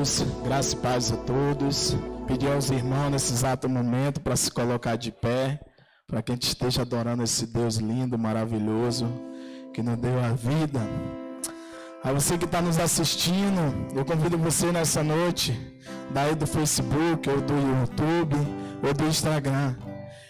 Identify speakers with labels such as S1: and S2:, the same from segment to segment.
S1: irmãos, graça e paz a todos. Pedir aos irmãos nesse exato momento para se colocar de pé, para que a gente esteja adorando esse Deus lindo, maravilhoso, que nos deu a vida. A você que está nos assistindo, eu convido você nessa noite, daí do Facebook, ou do YouTube, ou do Instagram.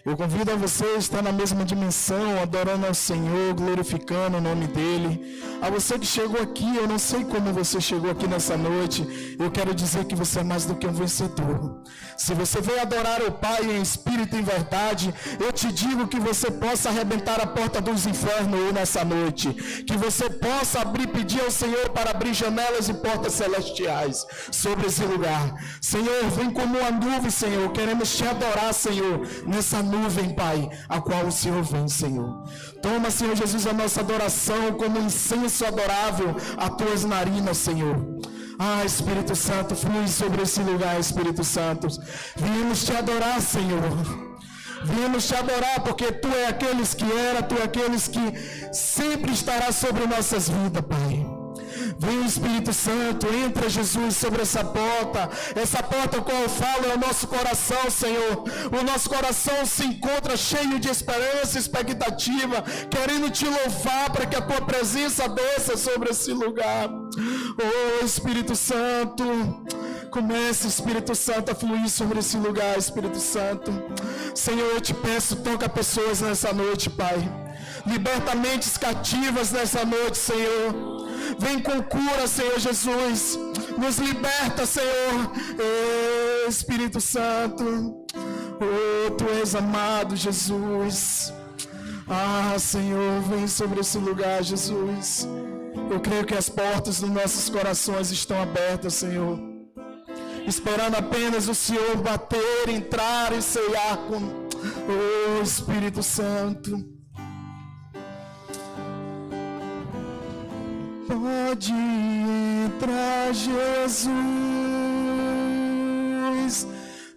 S1: Eu convido a você a estar na mesma dimensão, adorando ao Senhor, glorificando o nome dEle. A você que chegou aqui, eu não sei como você chegou aqui nessa noite, eu quero dizer que você é mais do que um vencedor. Se você veio adorar o Pai em espírito e em verdade, eu te digo que você possa arrebentar a porta dos infernos hoje nessa noite. Que você possa pedir ao Senhor para abrir janelas e portas celestiais sobre esse lugar. Senhor, vem como uma nuvem, Senhor, queremos te adorar, Senhor, nessa nuvem, Pai, a qual o Senhor vem, Senhor. Toma, Senhor Jesus, a nossa adoração como incenso adorável a tuas narinas, Senhor. Ah, Espírito Santo, flui sobre esse lugar, Espírito Santo. Viemos te adorar, Senhor. Viemos te adorar porque Tu é aqueles que era, Tu é aqueles que sempre estará sobre nossas vidas, Pai. Vem, Espírito Santo, entra, Jesus, sobre essa porta a qual eu falo é o nosso coração, Senhor. O nosso coração se encontra cheio de esperança, expectativa, querendo te louvar para que a tua presença desça sobre esse lugar. Oh, Espírito Santo, comece, Espírito Santo, a fluir sobre esse lugar, Espírito Santo. Senhor, eu te peço, toca pessoas nessa noite, Pai. Liberta mentes cativas nessa noite, Senhor. Vem com cura, Senhor Jesus. Nos liberta, Senhor. Espírito Santo. Oh, Tu és amado, Jesus. Ah, Senhor, vem sobre esse lugar, Jesus. Eu creio que as portas dos nossos corações estão abertas, Senhor. Esperando apenas o Senhor bater, entrar e ceiar com... Oh, Espírito Santo. Pode entrar, Jesus,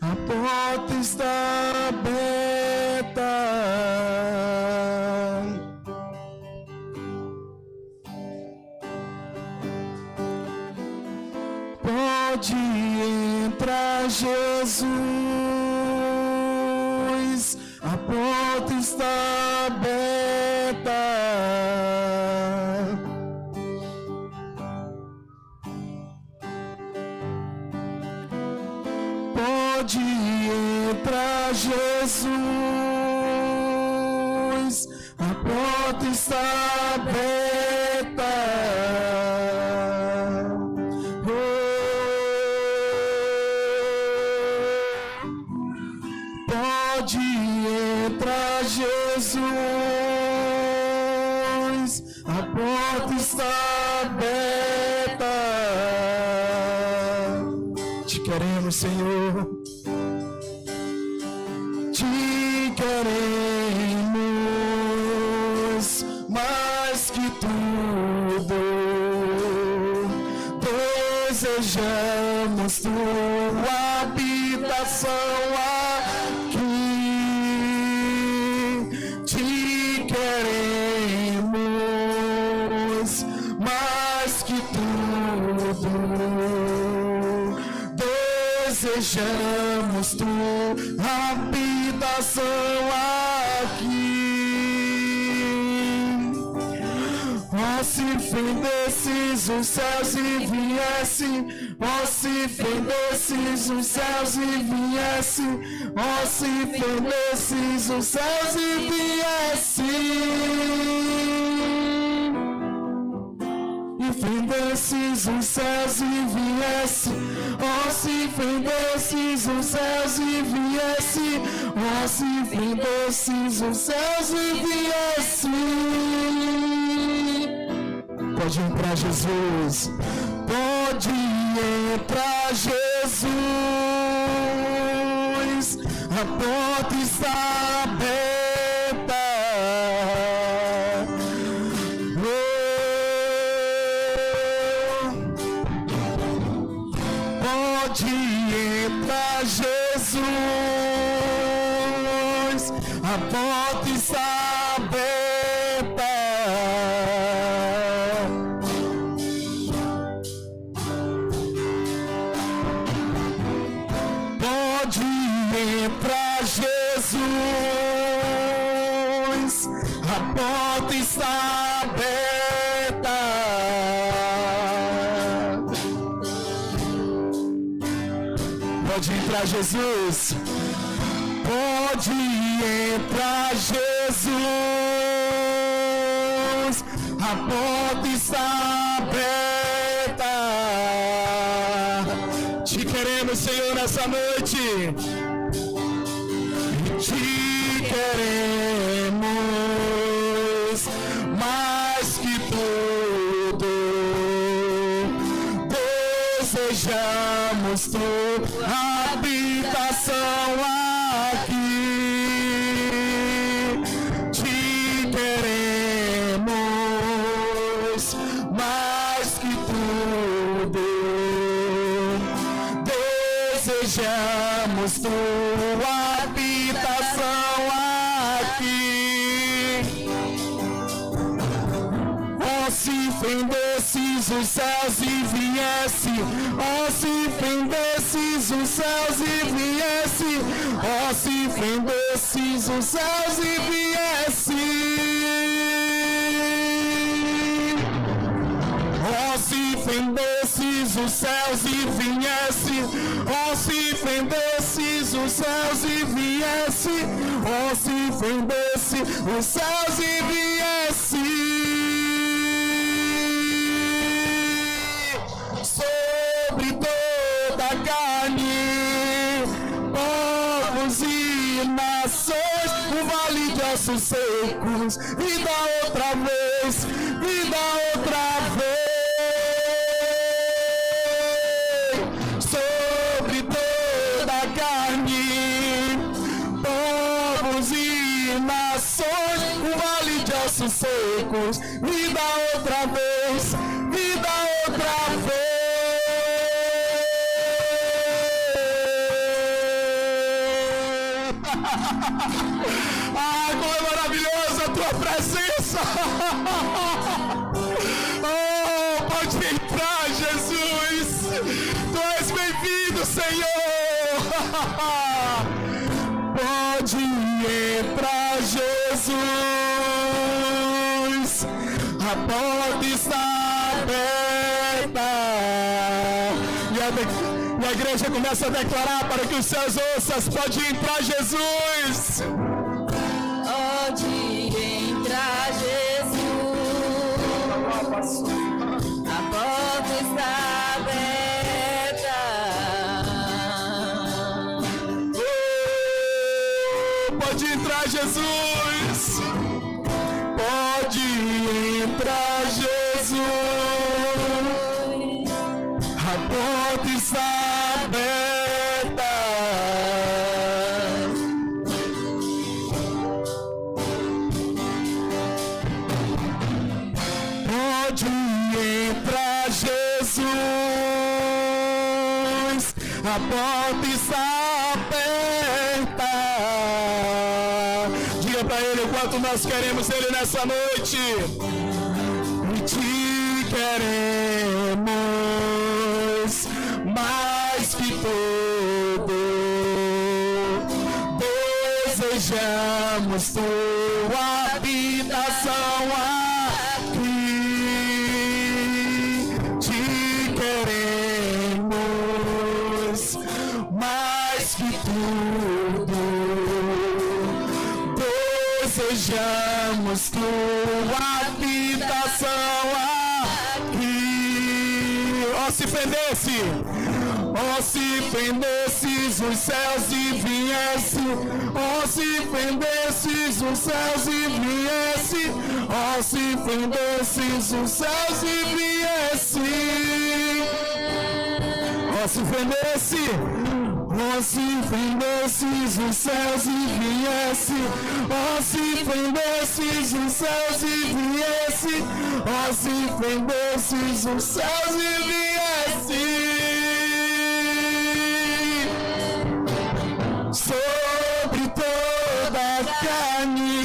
S1: a porta está aberta. Pode entrar, Jesus, a porta está aberta. Pode entrar, Jesus, a porta está aberta. Oh, pode entrar, Jesus, a porta está aberta. Te queremos, Senhor. Te queremos mais que tudo. Desejamos Tua habitação aqui. Te queremos mais que tudo. Desejamos Tua habitação aqui. Ó, se fendesses os céus e viesse, ó, se fendesses os céus e viesse, ó, se fendesses os céus e viesse. E fendesses os céus e viesse, ó, se fendesses os céus e viesse, ó, se fendesses os céus e viesse. Pode entrar, Jesus. Pode entrar, Jesus. A porta está aberta. Pode entrar, Jesus, a porta está aberta. entra Jesus, a porta está aberta. Pode entrar, Jesus. Pode entrar, Jesus. A porta está aberta. Te queremos, Senhor, nessa noite. Te queremos mais que tudo. Desejamos tua habitação aqui. Te queremos mais que tudo. Desejamos tua habitação aqui. Oh, se fendesses os céus e viesse, oh, se fendesses os céus e viesse, oh, se fendesses os céus e viesse, oh, se fendesses os céus e viesse, oh, se fendesses os céus e viesse, oh, se fendesse os céus e viesse sobre toda a carne, povos e nações, o vale de ossos secos, vida outra vez, vida outra vez, sobre toda a carne, povos e nações, o vale de ossos secos, vida outra vez, vida outra vez. Ah, como é maravilhosa a tua presença. Oh, pode entrar, Jesus. Tu és bem-vindo, Senhor. Pode entrar, Jesus. A porta está aberta. E a igreja começa a declarar para que os céus ouçam: pode entrar, Jesus.
S2: Pode entrar, Jesus. A porta está aberta.
S1: Pode entrar, Jesus. Pode entrar, Jesus. A porta está aberta. Pode entrar, Jesus. A porta está aberta. Diga para ele o quanto nós queremos ele nessa noite. E te queremos mais que tudo. Desejamos tua habitação aqui. Te queremos mais que tudo. Desejamos tua habitação aqui. Oh, se fendesse, oh, se fendesses os céus e viesse, oh, se fendesses os céus e viesse, oh, se fendesses os céus e viesse, oh, se fendesse. Oh, se fendesses os céus e viesse, oh, se fendesses os céus e viesse, oh, se fendesses os céus e viesse sobre toda a carne,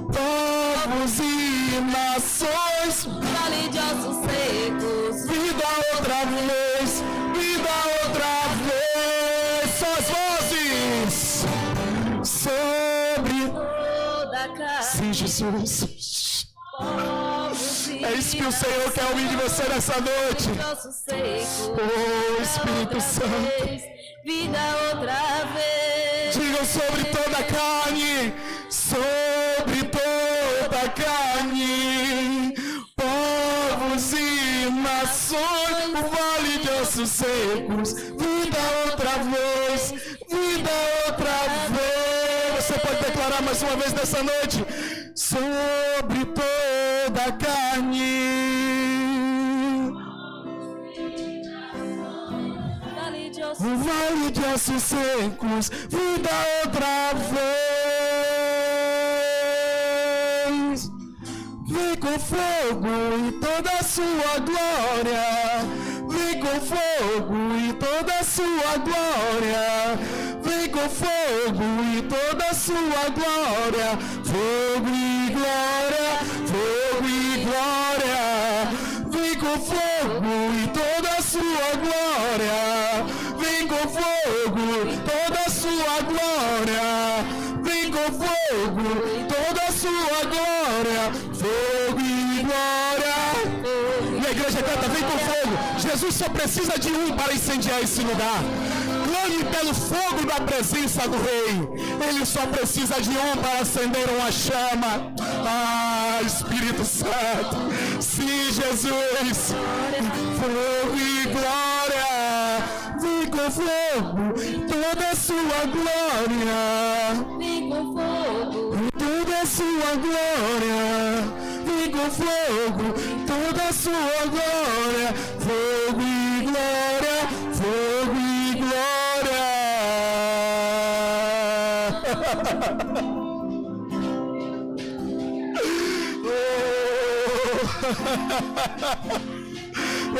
S1: povos e nações,
S2: Vale de ossos secos,
S1: vida outra vez, vida outra vez. Só as vozes. Jesus. É isso que o Senhor quer ouvir de você nessa noite. Oh, Espírito Santo.
S2: Vida outra vez.
S1: Diga sobre toda a carne, sobre toda a carne, povos e nações, o vale de ossos secos, vida outra vez, vida outra vez. Você pode declarar mais uma vez nessa noite, sobre toda a carne. O vale de ossos secos, vida outra vez. Vem com fogo e toda a sua glória. Vem com fogo e toda a sua glória. Vem com fogo e toda a sua glória. Fogo e glória, fogo e glória. Vem com fogo e toda a sua glória. Vem com fogo, toda a sua glória. Vem com fogo, toda a sua glória. Fogo e glória. E a igreja canta, vem com fogo. Jesus só precisa de um para incendiar esse lugar. Clame pelo fogo da presença do Rei. Ele só precisa de um para acender uma chama. Ah, Espírito Santo. Sim, Jesus. Fogo e glória. Vem com fogo, toda a sua glória.
S2: Vem com fogo,
S1: Toda a sua glória. Vem com fogo, toda a sua glória. Fogo e glória, fogo e glória.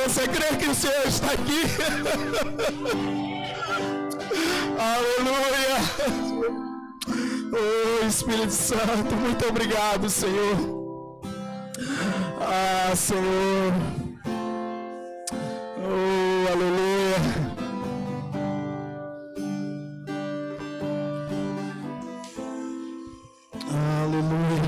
S1: Você crê que o Senhor está aqui? Aleluia! Oh, Espírito Santo, muito obrigado, Senhor. Ah, Senhor. Oh, aleluia. Aleluia.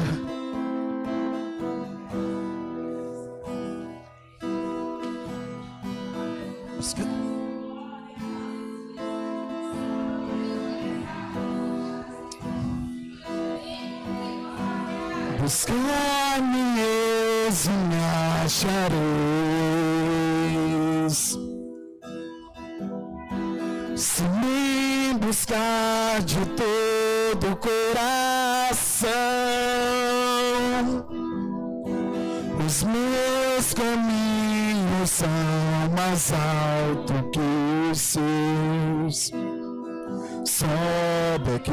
S1: Buscar-me-eis e me achareis, se me buscar de todo o coração. Os meus caminhos são mais altos que os seus. Sobe aqui,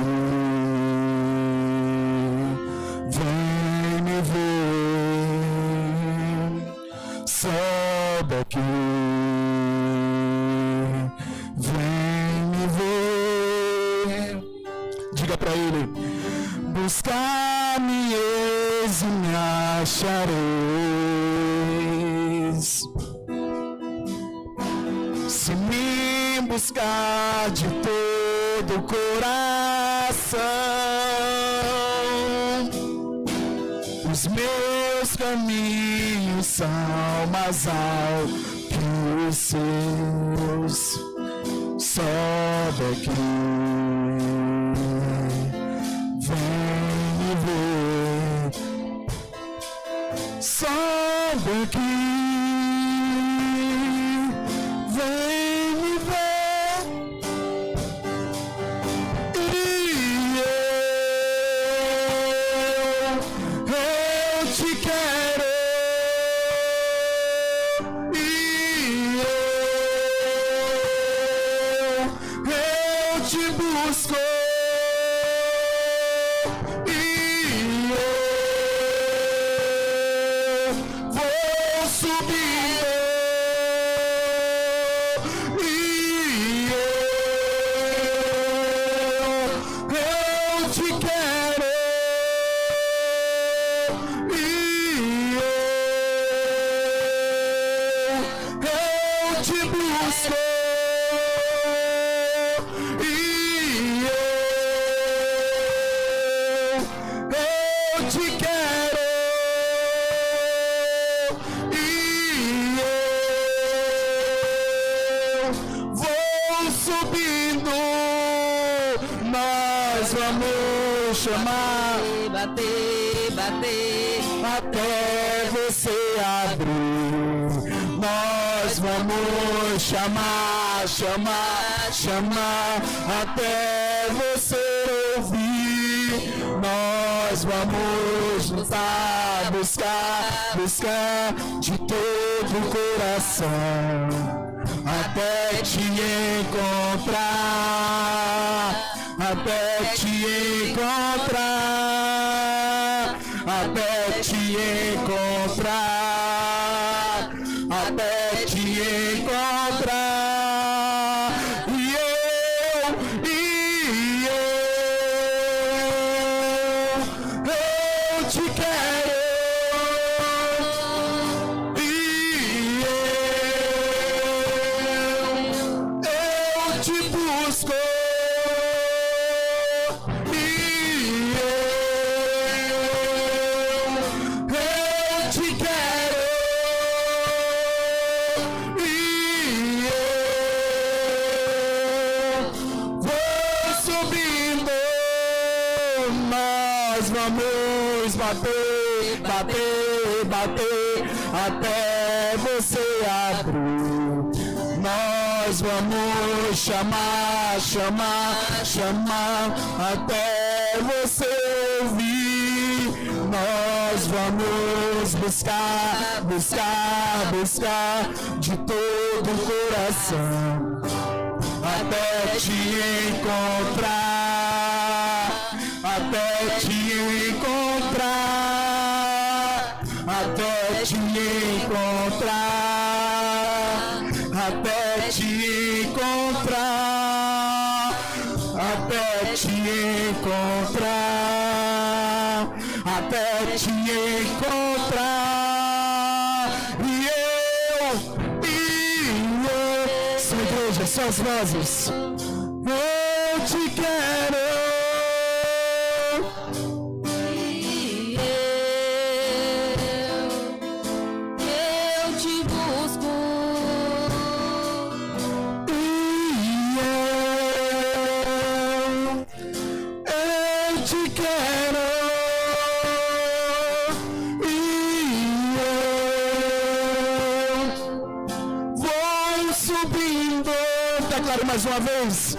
S1: vem me ver. Sobe aqui, vem me ver. Diga para ele: buscar-me-eis e me achareis, se me buscar de todo o coração. Os meus caminhos são mais altos que os seus. Sobe aqui, vem me ver. Sobe aqui, vem me ver. E eu te quero. E eu te busco. E eu vou subir. E eu te quero. E eu te busco. E eu subindo, nós vamos chamar,
S2: bater, bater,
S1: até você abrir. Nós vamos chamar, chamar, chamar, até você ouvir. Nós vamos lutar, buscar, buscar de todo o coração, até te encontrar, até te encontrar, até te encontrar, até te encontrar. E eu te quero. Eu te busco. Eu te quero. Vou subindo. Nós vamos bater, bater, bater, até você abrir. Nós vamos chamar, chamar, chamar, até você ouvir. Nós vamos buscar, buscar, buscar de todo o coração, até te encontrar, até te encontrar, até te encontrar, até te encontrar, até te encontrar, até te encontrar. E eu, sua igreja, suas vozes. Eu te quero.
S2: eu te busco.
S1: Eu te quero. Vou subindo. Declaro mais uma vez.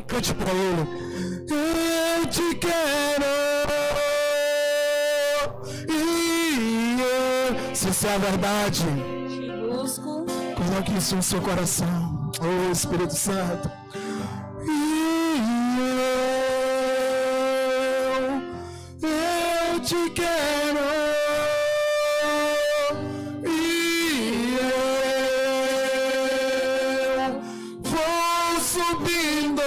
S1: Cante pra ele. Eu te quero. Se isso é a verdade,
S2: Te busco.
S1: coloque isso no seu coração. Oh, Espírito Santo. Eu te quero. Vou subindo.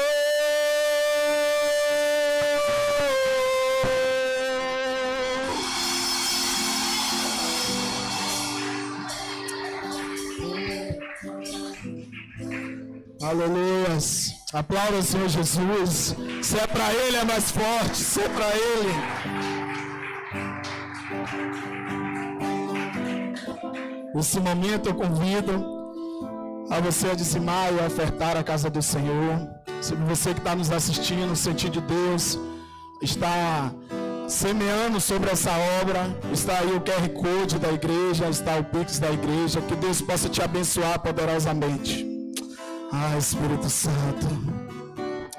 S1: Aleluias. Aplauda o Senhor Jesus. Se é para Ele, é mais forte. Se é para Ele. Nesse momento eu convido a você a dizimar e a ofertar a casa do Senhor. Se você que está nos assistindo, sentir de Deus, está semeando sobre essa obra, está aí o QR Code da igreja, está o Pix da igreja, que Deus possa te abençoar poderosamente. Ah, Espírito Santo,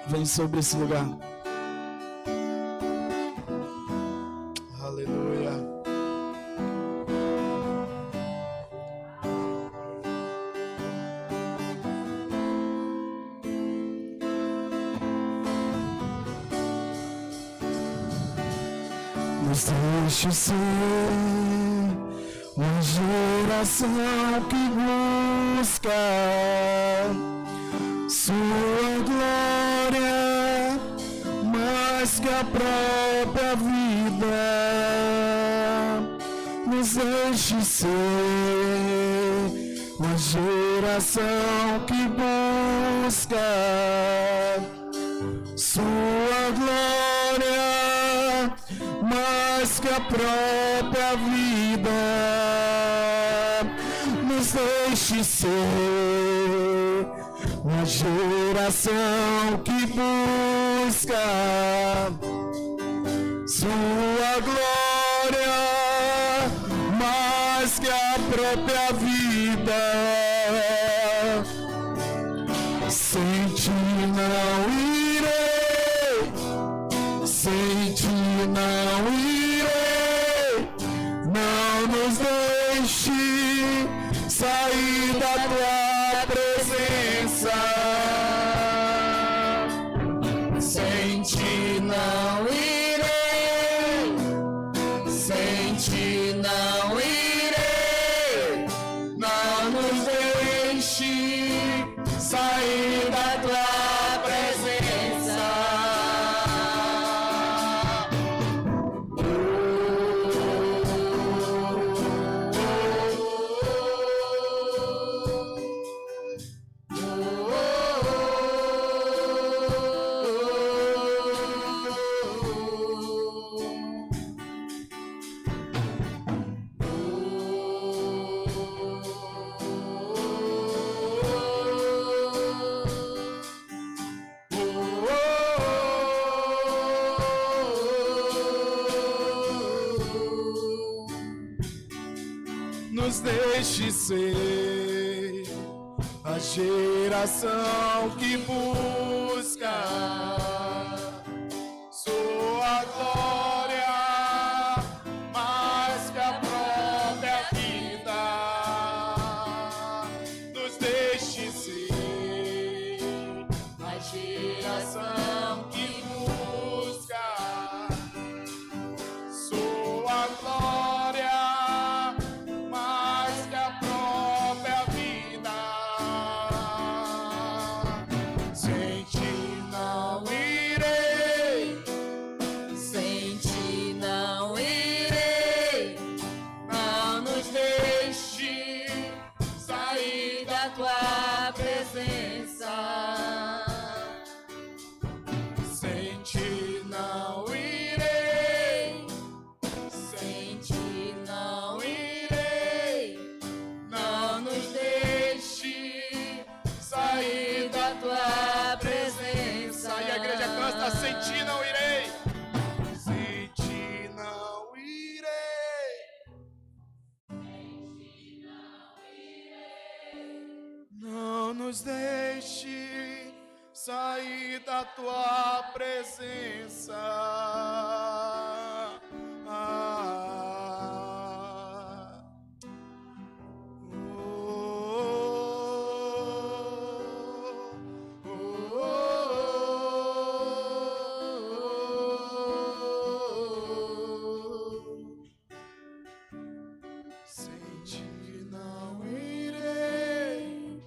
S1: vem sobre esse lugar. Aleluia. Nos deixe ser uma geração que busca Sua glória mais que a própria vida. Nos deixe ser uma geração que busca Sua glória mais que a própria vida. Nos deixe ser ser uma geração que busca sua glória mais que a própria vida. Sem ti não irei, sem ti não irei, não nos deixe sair da tua presença. Sem ti não irei, sem ti não irei, não nos deixe sair da tua presença. Nos deixe ser a geração que busca sua glória mais que a própria vida. Nos deixe ser a geração que busca sua glória mais que a própria vida. Sem ti não irei,
S2: Sem ti não irei, não nos deixe sair da tua presença.
S1: sem ti não irei,
S2: Sem ti não irei,
S1: não nos deixe sair
S2: da tua presença.
S1: E a igreja canta: sem ti não irei, sem ti não irei, não nos deixe sair da tua presença. Sem ti não irei,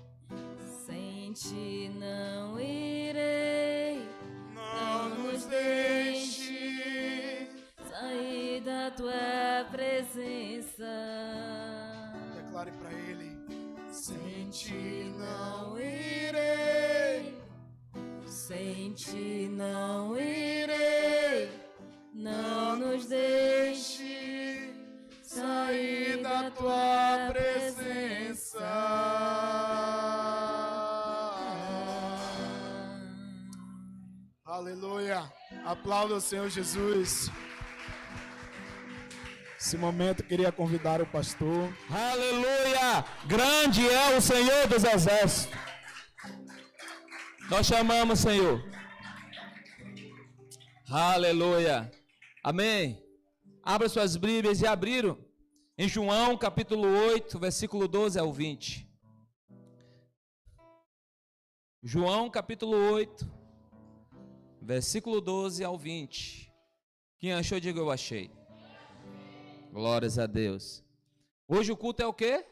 S2: Sem ti não irei,
S1: não nos deixe.
S2: sair da tua presença.
S1: Declare para ele: sem ti não irei,
S2: Sem ti não irei, não nos deixe
S1: sair da tua presença. Aleluia. Aplauda o Senhor Jesus. Esse momento eu queria convidar o pastor.
S3: Aleluia! Grande é o Senhor dos Exércitos. Nós chamamos, Senhor. Aleluia. Amém. Abra suas Bíblias e abriram em João capítulo 8, versículo 12 ao 20. João capítulo 8, versículo 12 ao 20. Quem achou, diga eu achei. Glórias a Deus. Hoje o culto é o quê?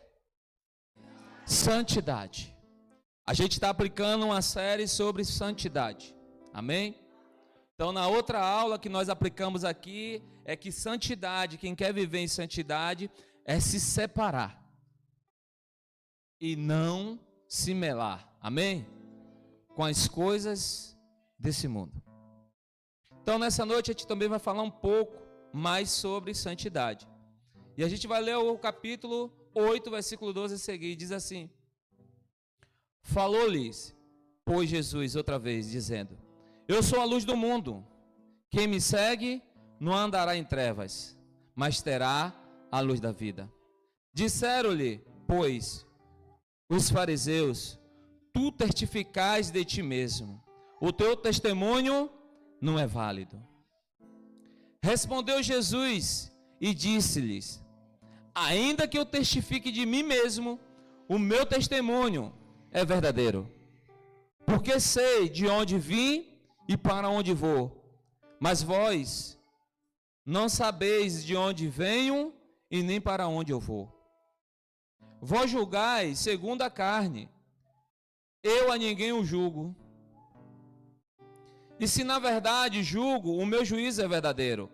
S3: Santidade. A gente está aplicando uma série sobre santidade. Amém? Então, na outra aula que nós aplicamos aqui, é que santidade, quem quer viver em santidade, é se separar e não se melar. Amém? Com as coisas desse mundo. Então, nessa noite, a gente também vai falar um pouco mais sobre santidade. E a gente vai ler o capítulo 8, versículo 12 a seguir. Diz assim: Falou-lhes, pois, Jesus outra vez, dizendo: eu sou a luz do mundo. Quem me segue não andará em trevas, mas terá a luz da vida. Disseram-lhe, pois, os fariseus: tu testificais de ti mesmo, o teu testemunho não é válido. Respondeu Jesus e disse-lhes: ainda que eu testifique de mim mesmo, o meu testemunho é verdadeiro, porque sei de onde vim e para onde vou, mas vós não sabeis de onde venho e nem para onde eu vou. Vós julgais segundo a carne, eu a ninguém o julgo. E se na verdade julgo, o meu juízo é verdadeiro,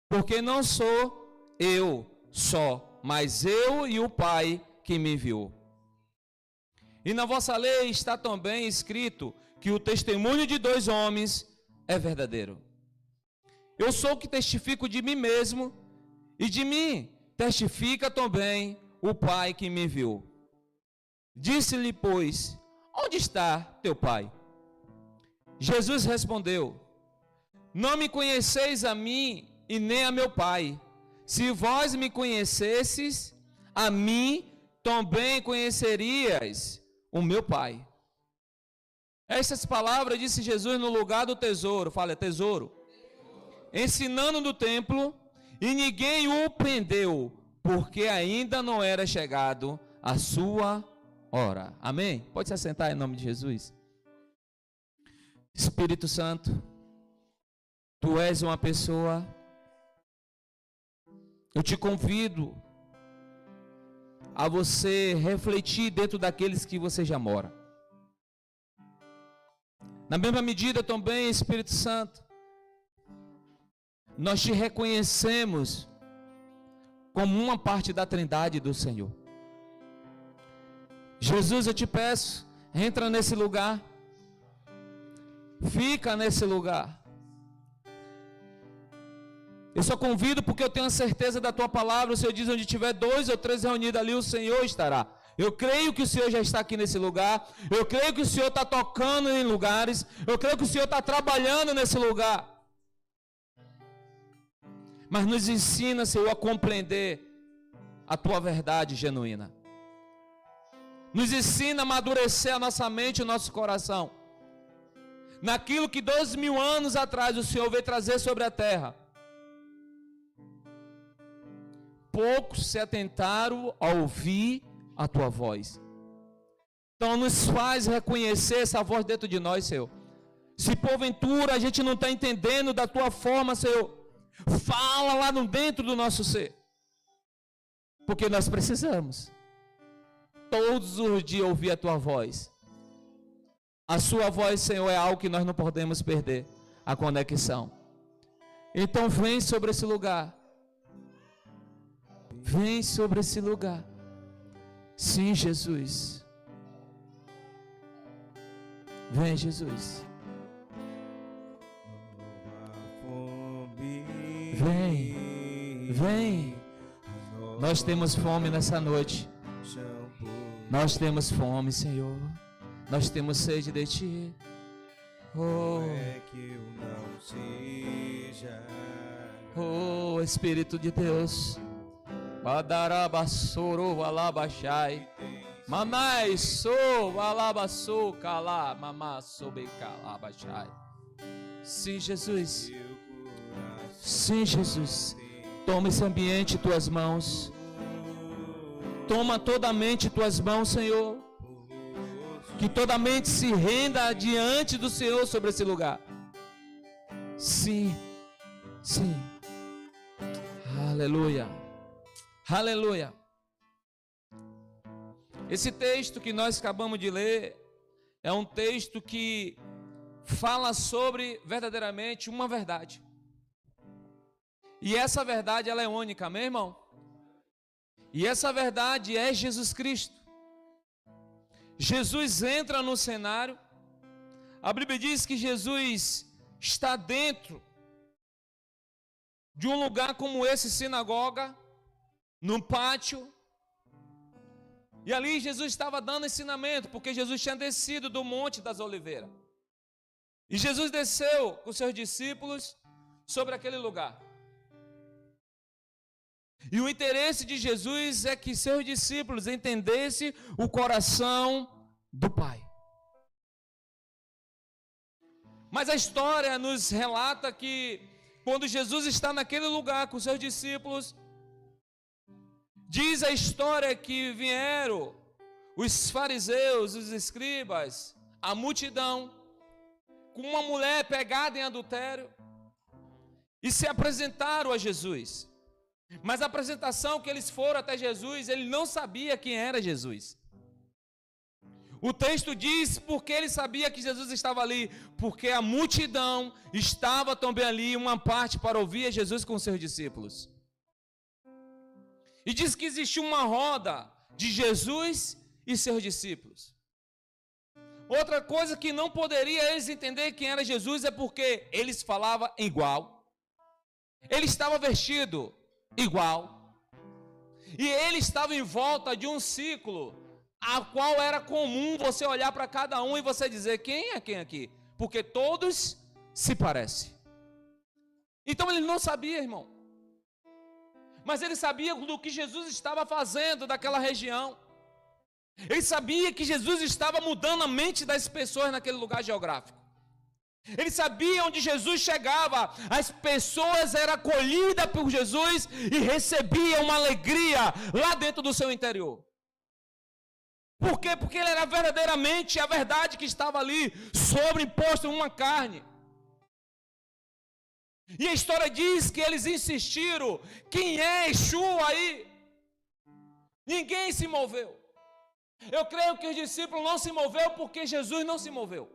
S3: porque não sou eu só, mas eu e o Pai que me enviou. E na vossa lei está também escrito que o testemunho de dois homens é verdadeiro. Eu sou o que testifico de mim mesmo, e de mim testifica também o Pai que me enviou. Disse-lhe, pois: onde está teu pai? Jesus respondeu: não me conheceis a mim e nem a meu Pai. Se vós me conhecesses, a mim também conhecerias o meu Pai. Essas palavras disse Jesus no lugar do tesouro. Fala, tesouro. Ensinando no templo, e ninguém o prendeu, porque ainda não era chegado a sua hora. Amém? Pode se assentar em nome de Jesus. Espírito Santo, tu és uma pessoa. Eu te convido a você refletir dentro daqueles que você já mora. Na mesma medida também, Espírito Santo, nós te reconhecemos como uma parte da Trindade do Senhor. Jesus, eu te peço, entra nesse lugar, fica nesse lugar. Eu só convido porque eu tenho a certeza da tua palavra. O Senhor diz: onde tiver 2 ou 3 reunidos ali, o Senhor estará. Eu creio que o Senhor já está aqui nesse lugar. Eu creio que o Senhor está tocando em lugares. Eu creio que o Senhor está trabalhando nesse lugar. Mas nos ensina, Senhor, a compreender a tua verdade genuína. Nos ensina a amadurecer a nossa mente e o nosso coração naquilo que 2000 anos atrás o Senhor veio trazer sobre a terra. Poucos se atentaram a ouvir a tua voz. Então nos faz reconhecer essa voz dentro de nós, Senhor. Se porventura a gente não está entendendo da tua forma, Senhor, fala lá no dentro do nosso ser, porque nós precisamos todos os dias ouvir a tua voz. A sua voz, Senhor, é algo que nós não podemos perder, a conexão. Então vem sobre esse lugar. Vem sobre esse lugar. Sim, Jesus. Vem, Jesus. Vem, vem. Nós temos fome nessa noite. Nós temos fome, Senhor. Nós temos sede de Ti. Oh, Espírito de Deus. Badarabassoro alabashai. Mamai sou alabassou calá, mamá soube calabashai. Sim, Jesus. Sim, Jesus. Toma esse ambiente em tuas mãos. Toma toda a mente em tuas mãos, Senhor. Que toda a mente se renda diante do Senhor sobre esse lugar. Sim. Sim. Aleluia. Aleluia. Esse texto que nós acabamos de ler é um texto que fala sobre verdadeiramente uma verdade. E essa verdade ela é única, meu irmão. E essa verdade é Jesus Cristo. Jesus entra no cenário. A Bíblia diz que Jesus está dentro de um lugar como esse, sinagoga, num pátio. E ali Jesus estava dando ensinamento, porque Jesus tinha descido do Monte das Oliveiras. E Jesus desceu com seus discípulos sobre aquele lugar. E o interesse de Jesus é que seus discípulos entendessem o coração do Pai. Mas a história nos relata que quando Jesus está naquele lugar com seus discípulos, diz a história que vieram os fariseus, os escribas, a multidão, com uma mulher pegada em adultério, e se apresentaram a Jesus. Mas a apresentação que eles foram até Jesus, ele não sabia quem era Jesus. O texto diz porque ele sabia que Jesus estava ali, porque a multidão estava também ali, uma parte para ouvir Jesus com seus discípulos. E diz que existiu uma roda de Jesus e seus discípulos. Outra coisa que não poderia eles entender quem era Jesus é porque eles falavam igual. Ele estava vestido igual. E ele estava em volta de um ciclo a qual era comum você olhar para cada um e você dizer quem é quem aqui, porque todos se parecem. Então ele não sabia, irmão, mas ele sabia do que Jesus estava fazendo daquela região. Ele sabia que Jesus estava mudando a mente das pessoas naquele lugar geográfico. Ele sabia onde Jesus chegava, as pessoas eram acolhidas por Jesus e recebiam uma alegria lá dentro do seu interior. Por quê? Porque ele era verdadeiramente a verdade que estava ali, sobreimposto em uma carne. E a história diz que eles insistiram, quem é Yeshua aí? Ninguém se moveu. Eu creio que os discípulos não se moveram porque Jesus não se moveu.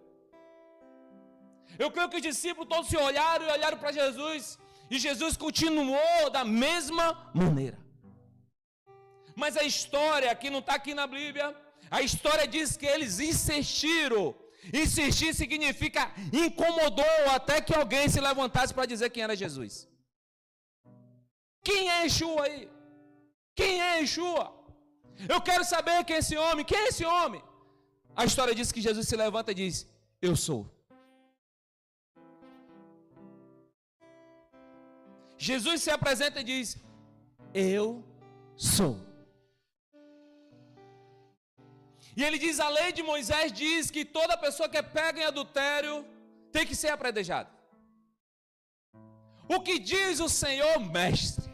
S3: Eu creio que os discípulos todos se olharam e olharam para Jesus, e Jesus continuou da mesma maneira. Mas a história que não está aqui na Bíblia, a história diz que eles insistiram. Insistir significa incomodou até que alguém se levantasse para dizer quem era Jesus. Quem é Yeshua aí? Quem é Yeshua? Eu quero saber quem é esse homem. Quem é esse homem? A história diz que Jesus se levanta e diz: eu sou. Jesus se apresenta e diz: eu sou. E ele diz, a lei de Moisés diz que toda pessoa que é pega em adultério tem que ser apredejada. O que diz o Senhor, mestre?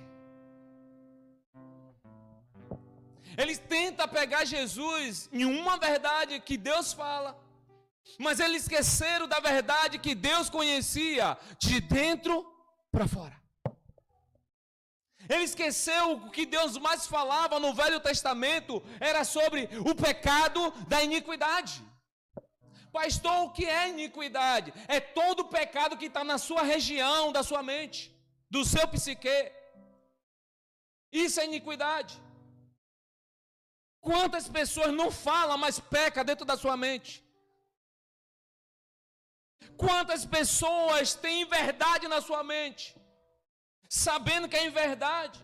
S3: Eles tentam pegar Jesus em uma verdade que Deus fala, mas eles esqueceram da verdade que Deus conhecia de dentro para fora. Ele esqueceu o que Deus mais falava no Velho Testamento, era sobre o pecado da iniquidade. Pastor, o que é iniquidade? É todo o pecado que está na sua região, da sua mente, do seu psique. Isso é iniquidade. Quantas pessoas não falam, mas pecam dentro da sua mente? Quantas pessoas têm verdade na sua mente, sabendo que é inverdade?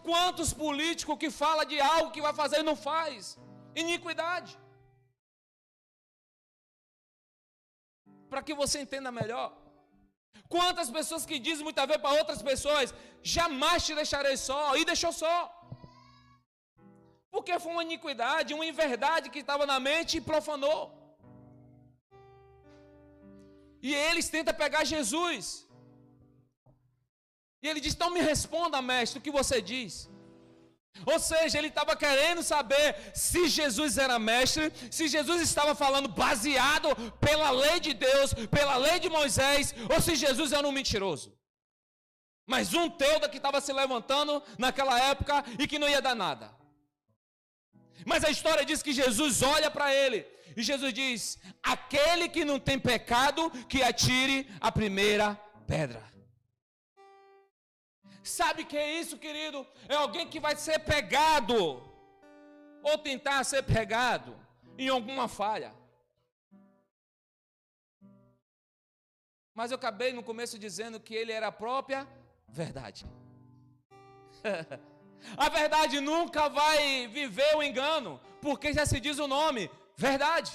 S3: Quantos políticos que falam de algo que vai fazer e não faz? Iniquidade. Para que você entenda melhor. Quantas pessoas que dizem muitas vezes para outras pessoas: jamais te deixarei só, e deixou só. Porque foi uma iniquidade, uma inverdade que estava na mente e profanou. E eles tentam pegar Jesus. E ele diz: então me responda, mestre, o que você diz. Ou seja, ele estava querendo saber se Jesus era mestre, se Jesus estava falando baseado pela lei de Deus, pela lei de Moisés, ou se Jesus era um mentiroso. Mas um teuda que estava se levantando naquela época e que não ia dar nada. Mas a história diz que Jesus olha para ele e Jesus diz: aquele que não tem pecado, que atire a primeira pedra. Sabe o que é isso, querido? É alguém que vai ser pegado, ou tentar ser pegado, em alguma falha. Mas eu acabei no começo dizendo que ele era a própria verdade. A verdade nunca vai viver o engano, porque já se diz o nome, verdade.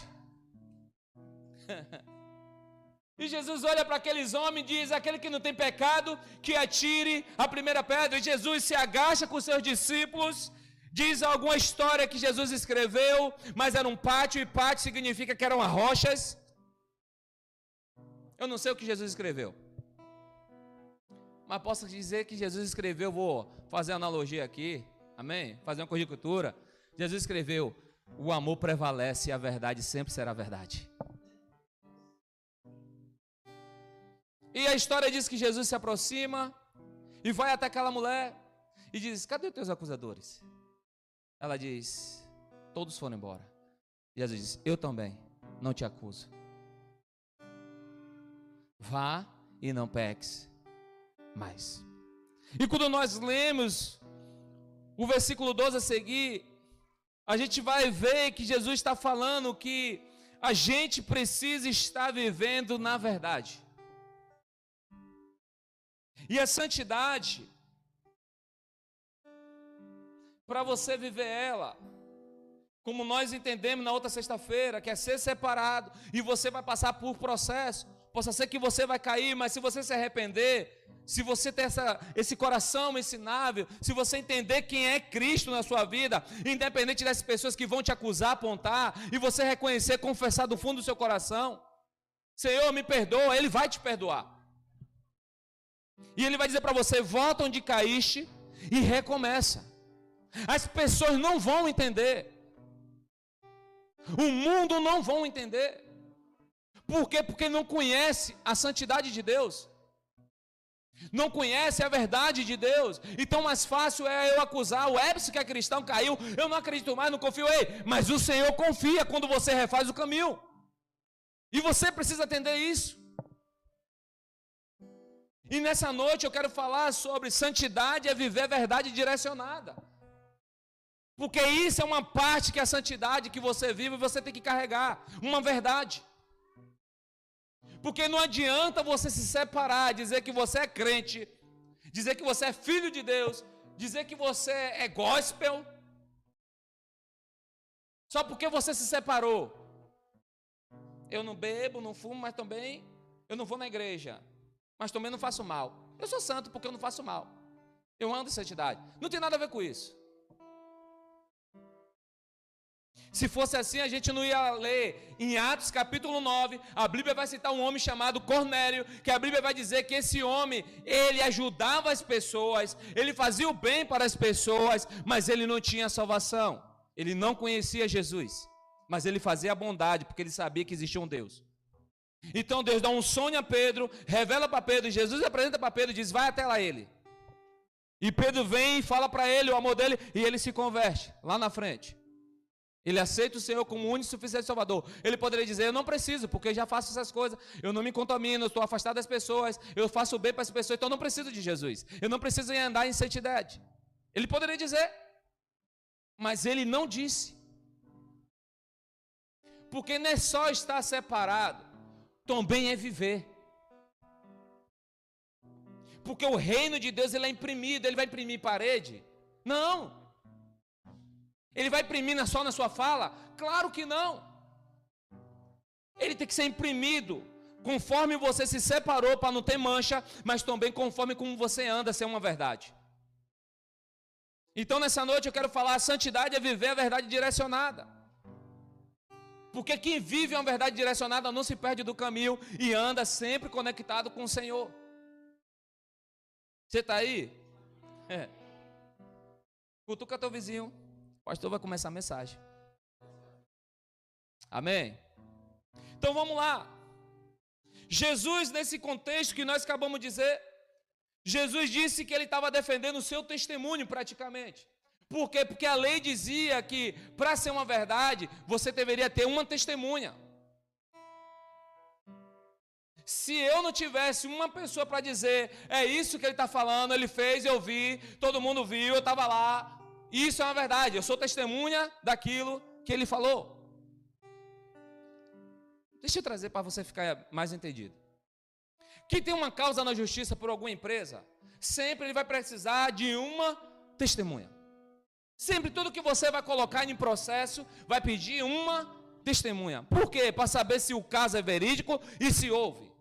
S3: E Jesus olha para aqueles homens e diz: aquele que não tem pecado, que atire a primeira pedra. E Jesus se agacha com seus discípulos, diz alguma história que Jesus escreveu, mas era um pátio, e pátio significa que eram rochas. Eu não sei o que Jesus escreveu, mas posso dizer que Jesus escreveu, vou fazer analogia aqui, amém? Fazer uma conjectura. Jesus escreveu: o amor prevalece e a verdade sempre será verdade. E a história diz que Jesus se aproxima e vai até aquela mulher e diz: cadê os teus acusadores? Ela diz: todos foram embora. Jesus diz: eu também não te acuso. Vá e não peques mais. E quando nós lemos o versículo 12 a seguir, a gente vai ver que Jesus está falando que a gente precisa estar vivendo na verdade. E a santidade, para você viver ela, como nós entendemos na outra sexta-feira, que é ser separado, e você vai passar por processo. Possa ser que você vai cair, mas se você se arrepender, se você ter esse coração ensinável, se você entender quem é Cristo na sua vida, independente das pessoas que vão te acusar, apontar, e você reconhecer, confessar do fundo do seu coração: Senhor, me perdoa, Ele vai te perdoar. E Ele vai dizer para você: volta onde caíste e recomeça. As pessoas não vão entender, o mundo não vão entender. Por quê? Porque não conhece a santidade de Deus, não conhece a verdade de Deus. Então mais fácil é eu acusar o Ebson, que é cristão, caiu, eu não acredito mais, não confio. Ei, mas o Senhor confia quando você refaz o caminho, e você precisa entender isso. E nessa noite eu quero falar sobre santidade é viver a verdade direcionada, porque isso é uma parte que a santidade que você vive, você tem que carregar uma verdade. Porque não adianta você se separar, dizer que você é crente, dizer que você é filho de Deus, dizer que você é gospel, só porque você se separou. Eu não bebo, não fumo, mas também eu não vou na igreja, mas também não faço mal. Eu sou santo porque eu não faço mal, eu ando em santidade. Não tem nada a ver com isso. Se fosse assim, a gente não ia ler em Atos capítulo 9, a Bíblia vai citar um homem chamado Cornélio, que a Bíblia vai dizer que esse homem, ele ajudava as pessoas, ele fazia o bem para as pessoas, mas ele não tinha salvação, ele não conhecia Jesus, mas ele fazia a bondade, porque ele sabia que existia um Deus. Então Deus dá um sonho a Pedro, revela para Pedro, Jesus apresenta para Pedro e diz: vai até lá ele. E Pedro vem e fala para ele o amor dele, e ele se converte lá na frente. Ele aceita o Senhor como único e suficiente Salvador. Ele poderia dizer: eu não preciso, porque eu já faço essas coisas, eu não me contamino, eu estou afastado das pessoas, eu faço o bem para as pessoas, então eu não preciso de Jesus, eu não preciso andar em santidade. Ele poderia dizer, mas ele não disse. Porque não é só estar separado, também é viver. Porque o reino de Deus, ele é imprimido. Ele vai imprimir parede? Não. Ele vai imprimir só na sua fala? Claro que não. Ele tem que ser imprimido conforme você se separou, para não ter mancha, mas também conforme como você anda, ser uma verdade. Então nessa noite eu quero falar: a santidade é viver a verdade direcionada. Porque quem vive uma verdade direcionada não se perde do caminho e anda sempre conectado com o Senhor. Você está aí? Cutuca teu vizinho. O pastor vai começar a mensagem. Amém? Então vamos lá. Jesus, nesse contexto que nós acabamos de dizer, Jesus disse que ele estava defendendo o seu testemunho praticamente. Por quê? Porque a lei dizia que para ser uma verdade, você deveria ter uma testemunha. Se eu não tivesse uma pessoa para dizer: é isso que ele está falando, ele fez, eu vi, todo mundo viu, eu estava lá, isso é uma verdade, eu sou testemunha daquilo que ele falou. Deixa eu trazer para você ficar mais entendido. Quem tem uma causa na justiça por alguma empresa, sempre ele vai precisar de uma testemunha. Sempre tudo que você vai colocar em processo, vai pedir uma testemunha. Por quê? Para saber se o caso é verídico e se houve.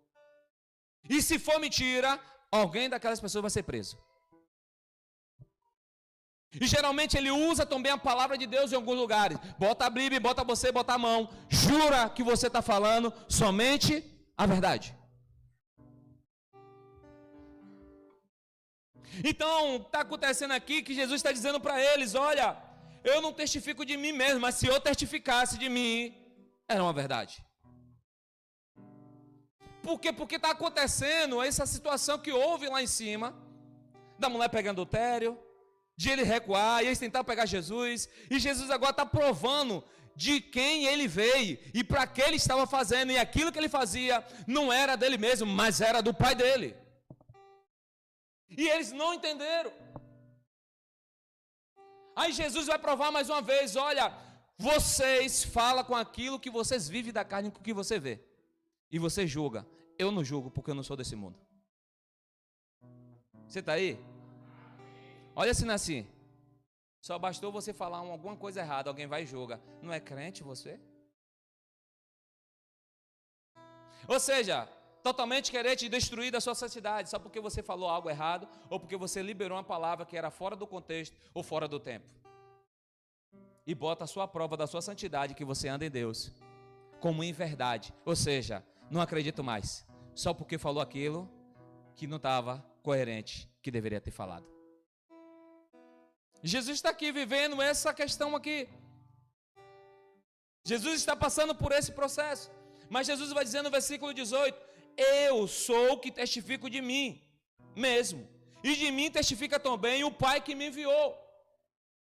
S3: E se for mentira, alguém daquelas pessoas vai ser preso. E geralmente ele usa também a palavra de Deus em alguns lugares. Bota a Bíblia, bota você, bota a mão. Jura que você está falando somente a verdade. Então, está acontecendo aqui que Jesus está dizendo para eles, olha, eu não testifico de mim mesmo, mas se eu testificasse de mim, era uma verdade. Por quê? Porque está acontecendo essa situação que houve lá em cima, da mulher pegando adultério, de ele recuar, e eles tentaram pegar Jesus, e Jesus agora está provando de quem ele veio, e para que ele estava fazendo, e aquilo que ele fazia, não era dele mesmo, mas era do Pai dele. E eles não entenderam. Aí Jesus vai provar mais uma vez, olha, vocês falam com aquilo que vocês vivem da carne, com o que você vê. E você julga. Eu não julgo porque eu não sou desse mundo. Você está aí? Olha assim. Só bastou você falar alguma coisa errada, alguém vai e julga. Não é crente você? Ou seja, totalmente querer te destruir da sua santidade, só porque você falou algo errado, ou porque você liberou uma palavra que era fora do contexto, ou fora do tempo. E bota a sua prova da sua santidade, que você anda em Deus, como em verdade. Ou seja, não acredito mais, só porque falou aquilo que não estava coerente, que deveria ter falado. Jesus está aqui vivendo essa questão aqui. Jesus está passando por esse processo. Mas Jesus vai dizer no versículo 18, eu sou o que testifico de mim mesmo. E de mim testifica também o Pai que me enviou.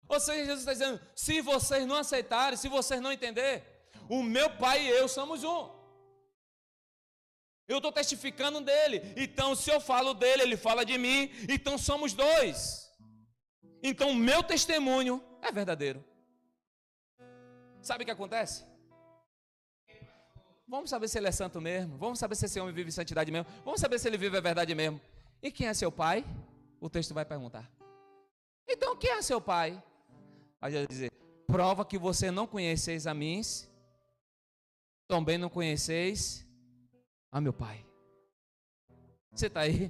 S3: Ou seja, Jesus está dizendo, se vocês não aceitarem, se vocês não entenderem, o meu Pai e eu somos um. Eu estou testificando dele. Então, se eu falo dele, ele fala de mim. Então, somos dois. Então, o meu testemunho é verdadeiro. Sabe o que acontece? Vamos saber se ele é santo mesmo. Vamos saber se esse homem vive em santidade mesmo. Vamos saber se ele vive a verdade mesmo. E quem é seu pai? O texto vai perguntar. Então, quem é seu pai? Aí vai dizer, prova que você não conheceis a mim, também não conheceis a meu pai. Você está aí?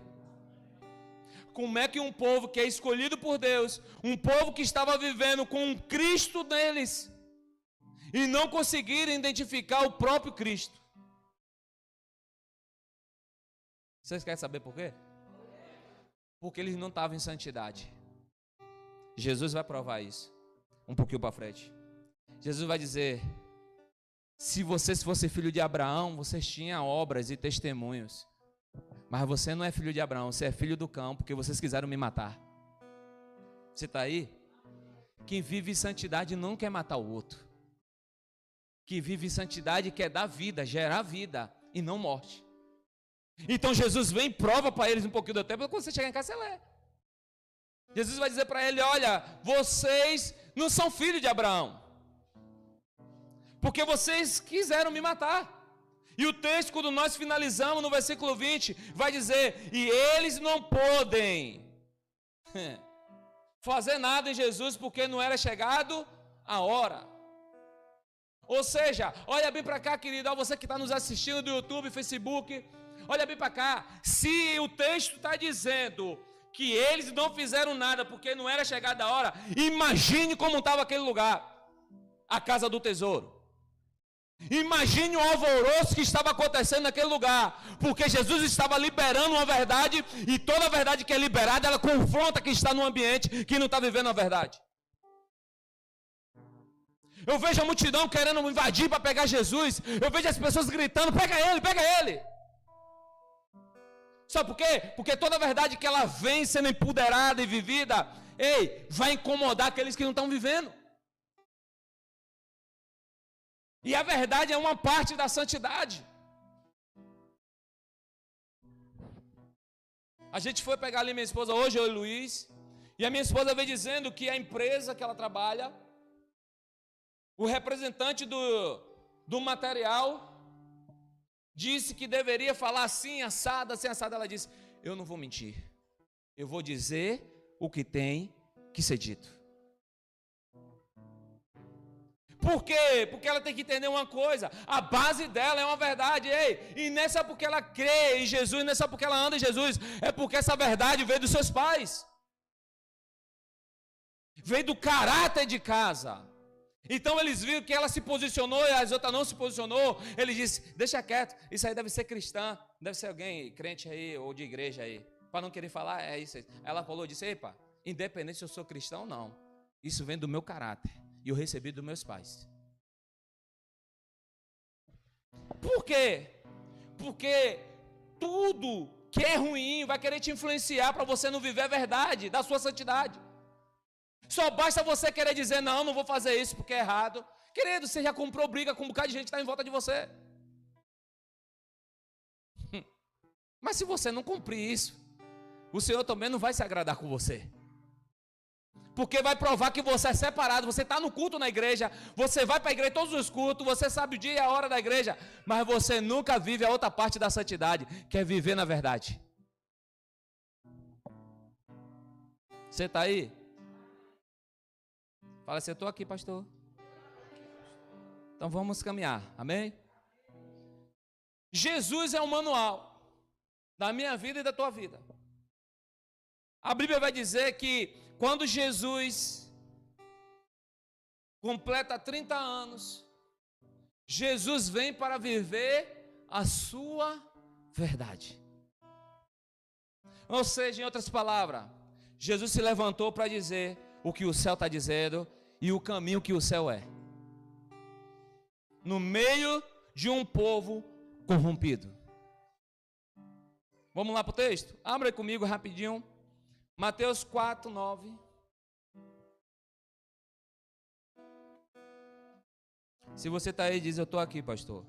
S3: Como é que um povo que é escolhido por Deus, um povo que estava vivendo com um Cristo neles, e não conseguiram identificar o próprio Cristo? Vocês querem saber por quê? Porque eles não estavam em santidade. Jesus vai provar isso um pouquinho para frente. Jesus vai dizer, se vocês fossem filho de Abraão, vocês tinham obras e testemunhos. Mas você não é filho de Abraão, você é filho do cão, porque vocês quiseram me matar. Você está aí? Quem vive em santidade não quer matar o outro. Quem vive em santidade quer dar vida, gerar vida e não morte. Então Jesus vem e prova para eles um pouquinho do tempo, quando você chegar em casa você lê. Jesus vai dizer para ele, olha, vocês não são filhos de Abraão, porque vocês quiseram me matar. E o texto, quando nós finalizamos no versículo 20, vai dizer, e eles não podem fazer nada em Jesus, porque não era chegado a hora. Ou seja, olha bem para cá, querido, você que está nos assistindo do YouTube, Facebook, olha bem para cá, se o texto está dizendo que eles não fizeram nada, porque não era chegada a hora, imagine como estava aquele lugar, a casa do tesouro. Imagine o alvoroço que estava acontecendo naquele lugar, porque Jesus estava liberando uma verdade, e toda a verdade que é liberada, ela confronta quem está no ambiente que não está vivendo a verdade. Eu vejo a multidão querendo invadir para pegar Jesus, eu vejo as pessoas gritando, pega ele, pega ele. Sabe por quê? Porque toda a verdade que ela vem sendo empoderada e vivida, vai incomodar aqueles que não estão vivendo. E a verdade é uma parte da santidade. A gente foi pegar ali minha esposa hoje, eu e Luiz, e a minha esposa veio dizendo que a empresa que ela trabalha, o representante do material, disse que deveria falar assim, assado, assim, assado. Ela disse, eu não vou mentir, eu vou dizer o que tem que ser dito. Por quê? Porque ela tem que entender uma coisa, a base dela é uma verdade, e não é só porque ela crê em Jesus, não é só porque ela anda em Jesus, é porque essa verdade veio dos seus pais, veio do caráter de casa. Então eles viram que ela se posicionou e as outras não se posicionou, ele disse, deixa quieto, isso aí deve ser cristã, deve ser alguém crente aí, ou de igreja aí, para não querer falar, é isso aí. Ela falou, disse, epa, independente se eu sou cristão ou não, isso vem do meu caráter, e eu recebi dos meus pais. Por quê? Porque tudo que é ruim vai querer te influenciar para você não viver a verdade da sua santidade. Só basta você querer dizer, não vou fazer isso porque é errado. Querido, você já comprou briga com um bocado de gente que está em volta de você. Mas se você não cumprir isso, o Senhor também não vai se agradar com você. Porque vai provar que você é separado, você está no culto na igreja, você vai para a igreja todos os cultos, você sabe o dia e a hora da igreja, mas você nunca vive a outra parte da santidade, que é viver na verdade. Você está aí? Fala assim, eu estou aqui, pastor. Então vamos caminhar, amém? Jesus é um manual da minha vida e da tua vida. A Bíblia vai dizer que quando Jesus completa 30 anos, Jesus vem para viver a sua verdade. Ou seja, em outras palavras, Jesus se levantou para dizer o que o céu está dizendo e o caminho que o céu é. No meio de um povo corrompido. Vamos lá para o texto? Abra comigo rapidinho. Mateus 4, 9. Se você está aí, diz, eu estou aqui, pastor.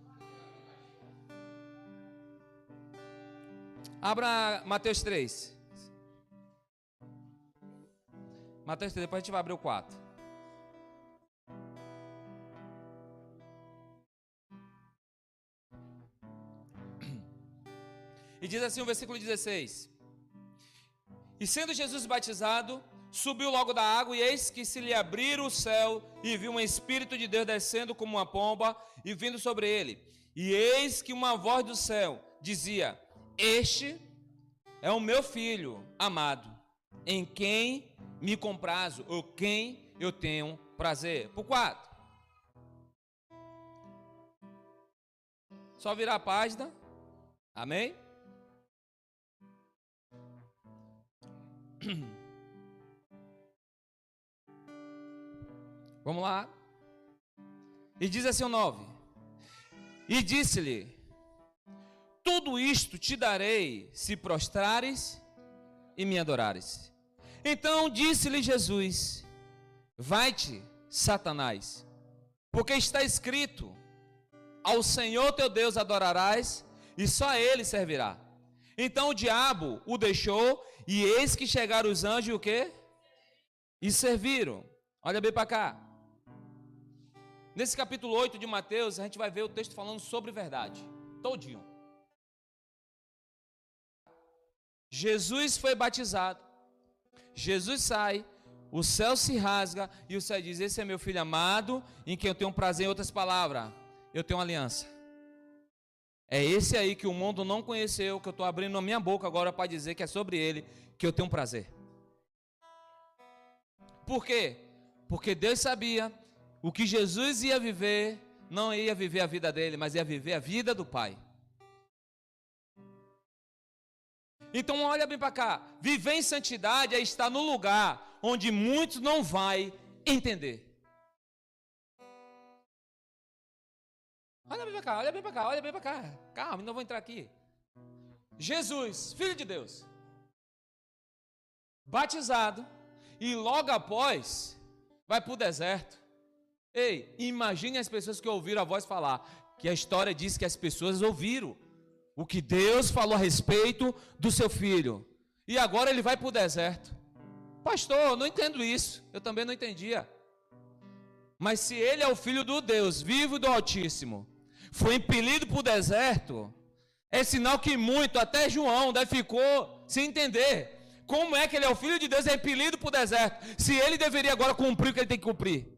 S3: Abra Mateus 3. Mateus 3, depois a gente vai abrir o 4. E diz assim o versículo 16. E sendo Jesus batizado, subiu logo da água, e eis que se lhe abriu o céu, e viu um Espírito de Deus descendo como uma pomba, e vindo sobre ele. E eis que uma voz do céu dizia, este é o meu filho amado, em quem me comprazo, ou quem eu tenho prazer. Por 4. Só virar a página. Amém? Vamos lá. E diz assim o 9. E disse-lhe, tudo isto te darei, se prostrares e me adorares. Então disse-lhe Jesus, vai-te, Satanás, porque está escrito, ao Senhor teu Deus adorarás, e só a ele servirá. Então o diabo o deixou, e eis que chegaram os anjos, e o quê? E serviram. Olha bem para cá. Nesse capítulo 8 de Mateus, a gente vai ver o texto falando sobre verdade. Todinho. Jesus foi batizado. Jesus sai, o céu se rasga, e o céu diz, esse é meu filho amado, em quem eu tenho prazer. Em outras palavras, eu tenho uma aliança. É esse aí que o mundo não conheceu, que eu estou abrindo a minha boca agora para dizer que é sobre ele que eu tenho prazer. Por quê? Porque Deus sabia o que Jesus ia viver, não ia viver a vida dele, mas ia viver a vida do Pai. Então olha bem para cá, viver em santidade é estar no lugar onde muitos não vão entender. Olha bem para cá, olha bem para cá, olha bem para cá. Calma, não vou entrar aqui. Jesus, Filho de Deus, batizado, e logo após vai para o deserto. Ei, imagine as pessoas que ouviram a voz falar, que a história diz que as pessoas ouviram o que Deus falou a respeito do seu filho, e agora ele vai para o deserto. Pastor, eu não entendo isso, eu também não entendia. Mas se ele é o Filho do Deus vivo do Altíssimo, foi impelido para o deserto, é sinal que muito, até João, ficou sem entender. Como é que ele é o Filho de Deus e é impelido para o deserto, se ele deveria agora cumprir o que ele tem que cumprir?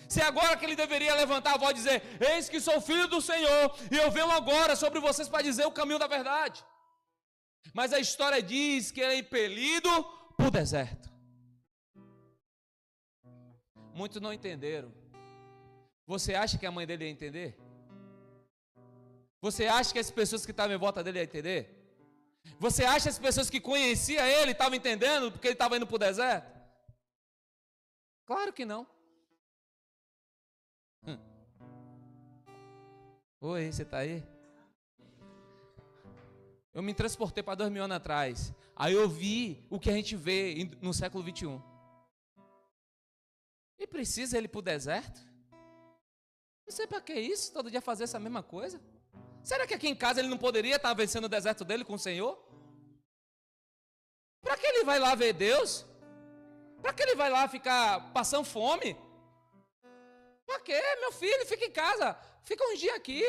S3: Se agora que ele deveria levantar a voz e dizer: eis que sou filho do Senhor, e eu venho agora sobre vocês para dizer o caminho da verdade. Mas a história diz que ele é impelido para o deserto. Muitos não entenderam. Você acha que a mãe dele ia entender? Você acha que as pessoas que estavam em volta dele iam entender? Você acha que as pessoas que conheciam ele estavam entendendo porque ele estava indo para o deserto? Claro que não. Oi, você está aí? Eu me transportei para 2000 anos atrás. Aí eu vi o que a gente vê no século 21. E precisa ele ir para o deserto? Não sei para que isso, todo dia fazer essa mesma coisa. Será que aqui em casa ele não poderia estar vencendo o deserto dele com o Senhor? Para que ele vai lá ver Deus? Para que ele vai lá ficar passando fome? Para que, meu filho? Fica em casa, fica uns dias aqui.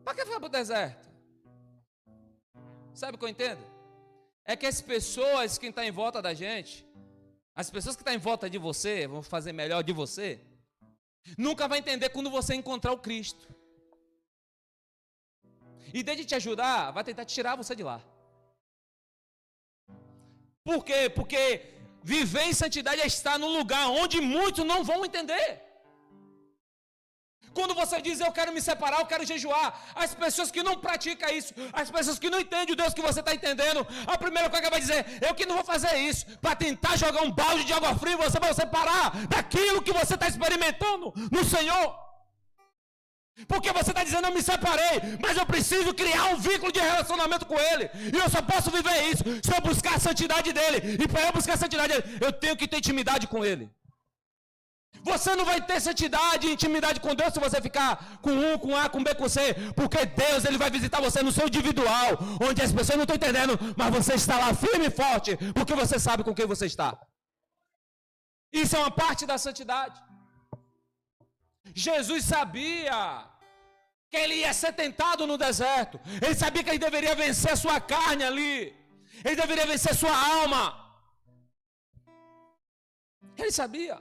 S3: Para que vai para o deserto? Sabe o que eu entendo? É que as pessoas que estão em volta da gente, as pessoas que estão em volta de você, vão fazer melhor de você, nunca vai entender quando você encontrar o Cristo. E desde te ajudar, vai tentar tirar você de lá. Por quê? Porque viver em santidade é estar num lugar onde muitos não vão entender. Quando você diz: eu quero me separar, eu quero jejuar, as pessoas que não praticam isso, as pessoas que não entendem o Deus que você está entendendo, a primeira coisa que vai dizer: eu que não vou fazer isso, para tentar jogar um balde de água fria, você vai separar daquilo que você está experimentando no Senhor. Porque você está dizendo: eu me separei, mas eu preciso criar um vínculo de relacionamento com Ele, e eu só posso viver isso se eu buscar a santidade dele, e para eu buscar a santidade dele, eu tenho que ter intimidade com Ele. Você não vai ter santidade e intimidade com Deus se você ficar com um, com A, com B, com C, porque Deus ele vai visitar você no seu individual, onde as pessoas não estão entendendo, mas você está lá firme e forte, porque você sabe com quem você está. Isso é uma parte da santidade. Jesus sabia que ele ia ser tentado no deserto, ele sabia que ele deveria vencer a sua carne ali, ele deveria vencer a sua alma, ele sabia.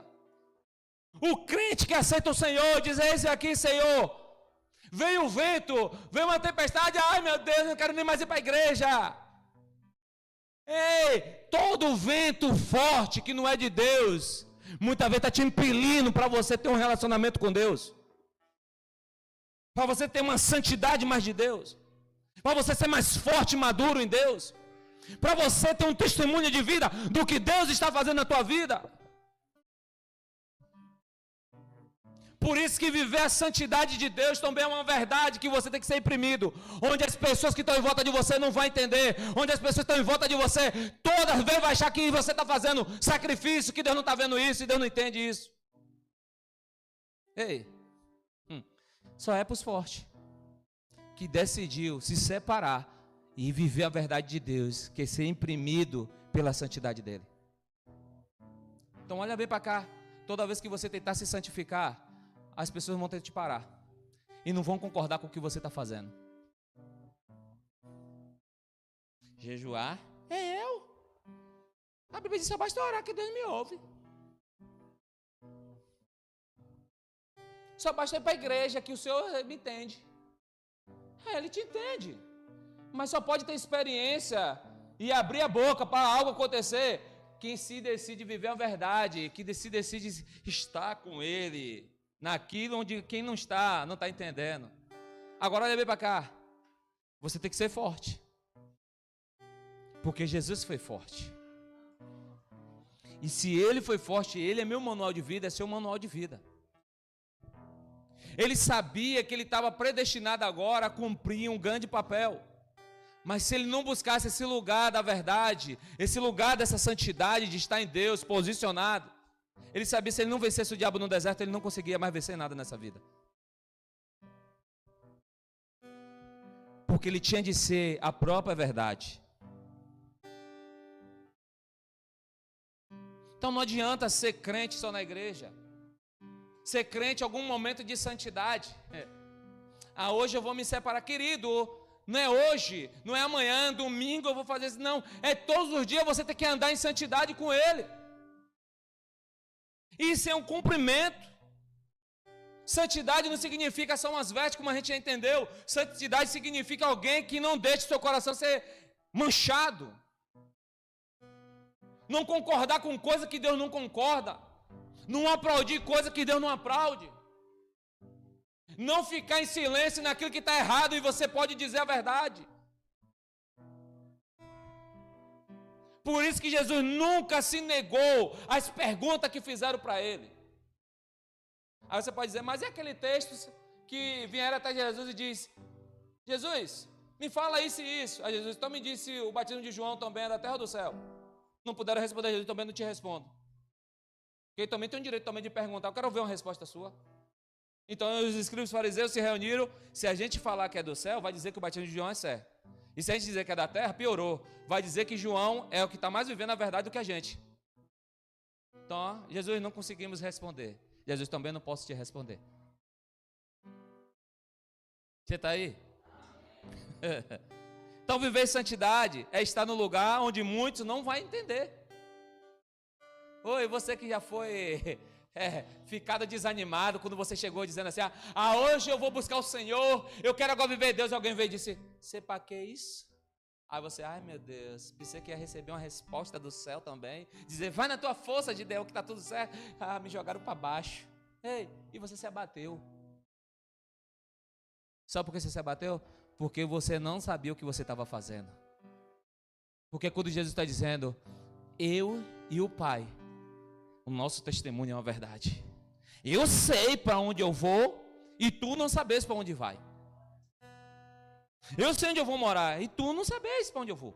S3: O crente que aceita o Senhor, diz: esse aqui, Senhor, veio o vento, veio uma tempestade, ai meu Deus, não quero nem mais ir para a igreja. Ei, todo vento forte que não é de Deus, muitas vezes está te impelindo para você ter um relacionamento com Deus, para você ter uma santidade mais de Deus, para você ser mais forte e maduro em Deus, para você ter um testemunho de vida do que Deus está fazendo na tua vida. Por isso que viver a santidade de Deus também é uma verdade que você tem que ser imprimido, onde as pessoas que estão em volta de você não vão entender, onde as pessoas que estão em volta de você, todas vezes vai achar que você está fazendo sacrifício, que Deus não está vendo isso e Deus não entende isso. Ei, só é para os fortes, que decidiu se separar e viver a verdade de Deus, que é ser imprimido pela santidade dele. Então olha bem para cá, toda vez que você tentar se santificar, as pessoas vão ter que te parar e não vão concordar com o que você está fazendo. Jejuar é eu. A Bíblia diz: só basta orar que Deus me ouve. Só basta ir para a igreja que o Senhor me entende. Ele te entende, mas só pode ter experiência e abrir a boca para algo acontecer quem se decide viver a verdade, que se decide estar com Ele naquilo onde quem não está entendendo. Agora olha bem para cá, você tem que ser forte, porque Jesus foi forte, e se Ele foi forte, Ele é meu manual de vida, é seu manual de vida. Ele sabia que ele estava predestinado agora a cumprir um grande papel, mas se ele não buscasse esse lugar da verdade, esse lugar dessa santidade, de estar em Deus, posicionado, ele sabia que se ele não vencesse o diabo no deserto, ele não conseguia mais vencer nada nessa vida. Porque ele tinha de ser a própria verdade. Então não adianta ser crente só na igreja, ser crente em algum momento de santidade. Hoje eu vou me separar, querido. Não é hoje, não é amanhã, domingo eu vou fazer isso, não. É todos os dias você tem que andar em santidade com Ele. Isso é um cumprimento. Santidade não significa só umas vestes, como a gente já entendeu. Santidade significa alguém que não deixe seu coração ser manchado. Não concordar com coisa que Deus não concorda. Não aplaudir coisa que Deus não aplaude. Não ficar em silêncio naquilo que está errado e você pode dizer a verdade. Por isso que Jesus nunca se negou às perguntas que fizeram para ele. Aí você pode dizer, mas é aquele texto que vieram até Jesus e diz, Jesus, me fala isso e isso. Aí Jesus, então me disse, o batismo de João também é da terra ou do céu? Não puderam responder, Jesus também não te respondo. Porque também tem o direito também de perguntar, eu quero ver uma resposta sua. Então os escribas e fariseus se reuniram, se a gente falar que é do céu, vai dizer que o batismo de João é certo. E se a gente dizer que é da terra, piorou. Vai dizer que João é o que está mais vivendo a verdade do que a gente. Então, ó, Jesus, não conseguimos responder. Jesus, também não posso te responder. Você está aí? Então, viver em santidade é estar no lugar onde muitos não vão entender. Oi, você que já foi ficado desanimado quando você chegou dizendo assim, hoje eu vou buscar o Senhor, eu quero agora viver Deus. Alguém veio e disse, você para que isso? Aí você, ai meu Deus, pensei que ia receber uma resposta do céu também, dizer, vai na tua força de Deus que está tudo certo. Me jogaram para baixo. Ei, e você se abateu. Sabe por que você se abateu? Porque você não sabia o que você estava fazendo. Porque quando Jesus está dizendo, eu e o Pai, o nosso testemunho é uma verdade. Eu sei para onde eu vou e tu não sabes para onde vai. Eu sei onde eu vou morar e tu não sabes para onde eu vou.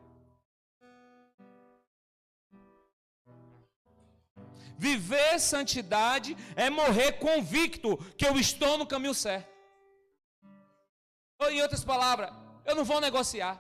S3: Viver santidade é morrer convicto que eu estou no caminho certo. Ou em outras palavras, eu não vou negociar.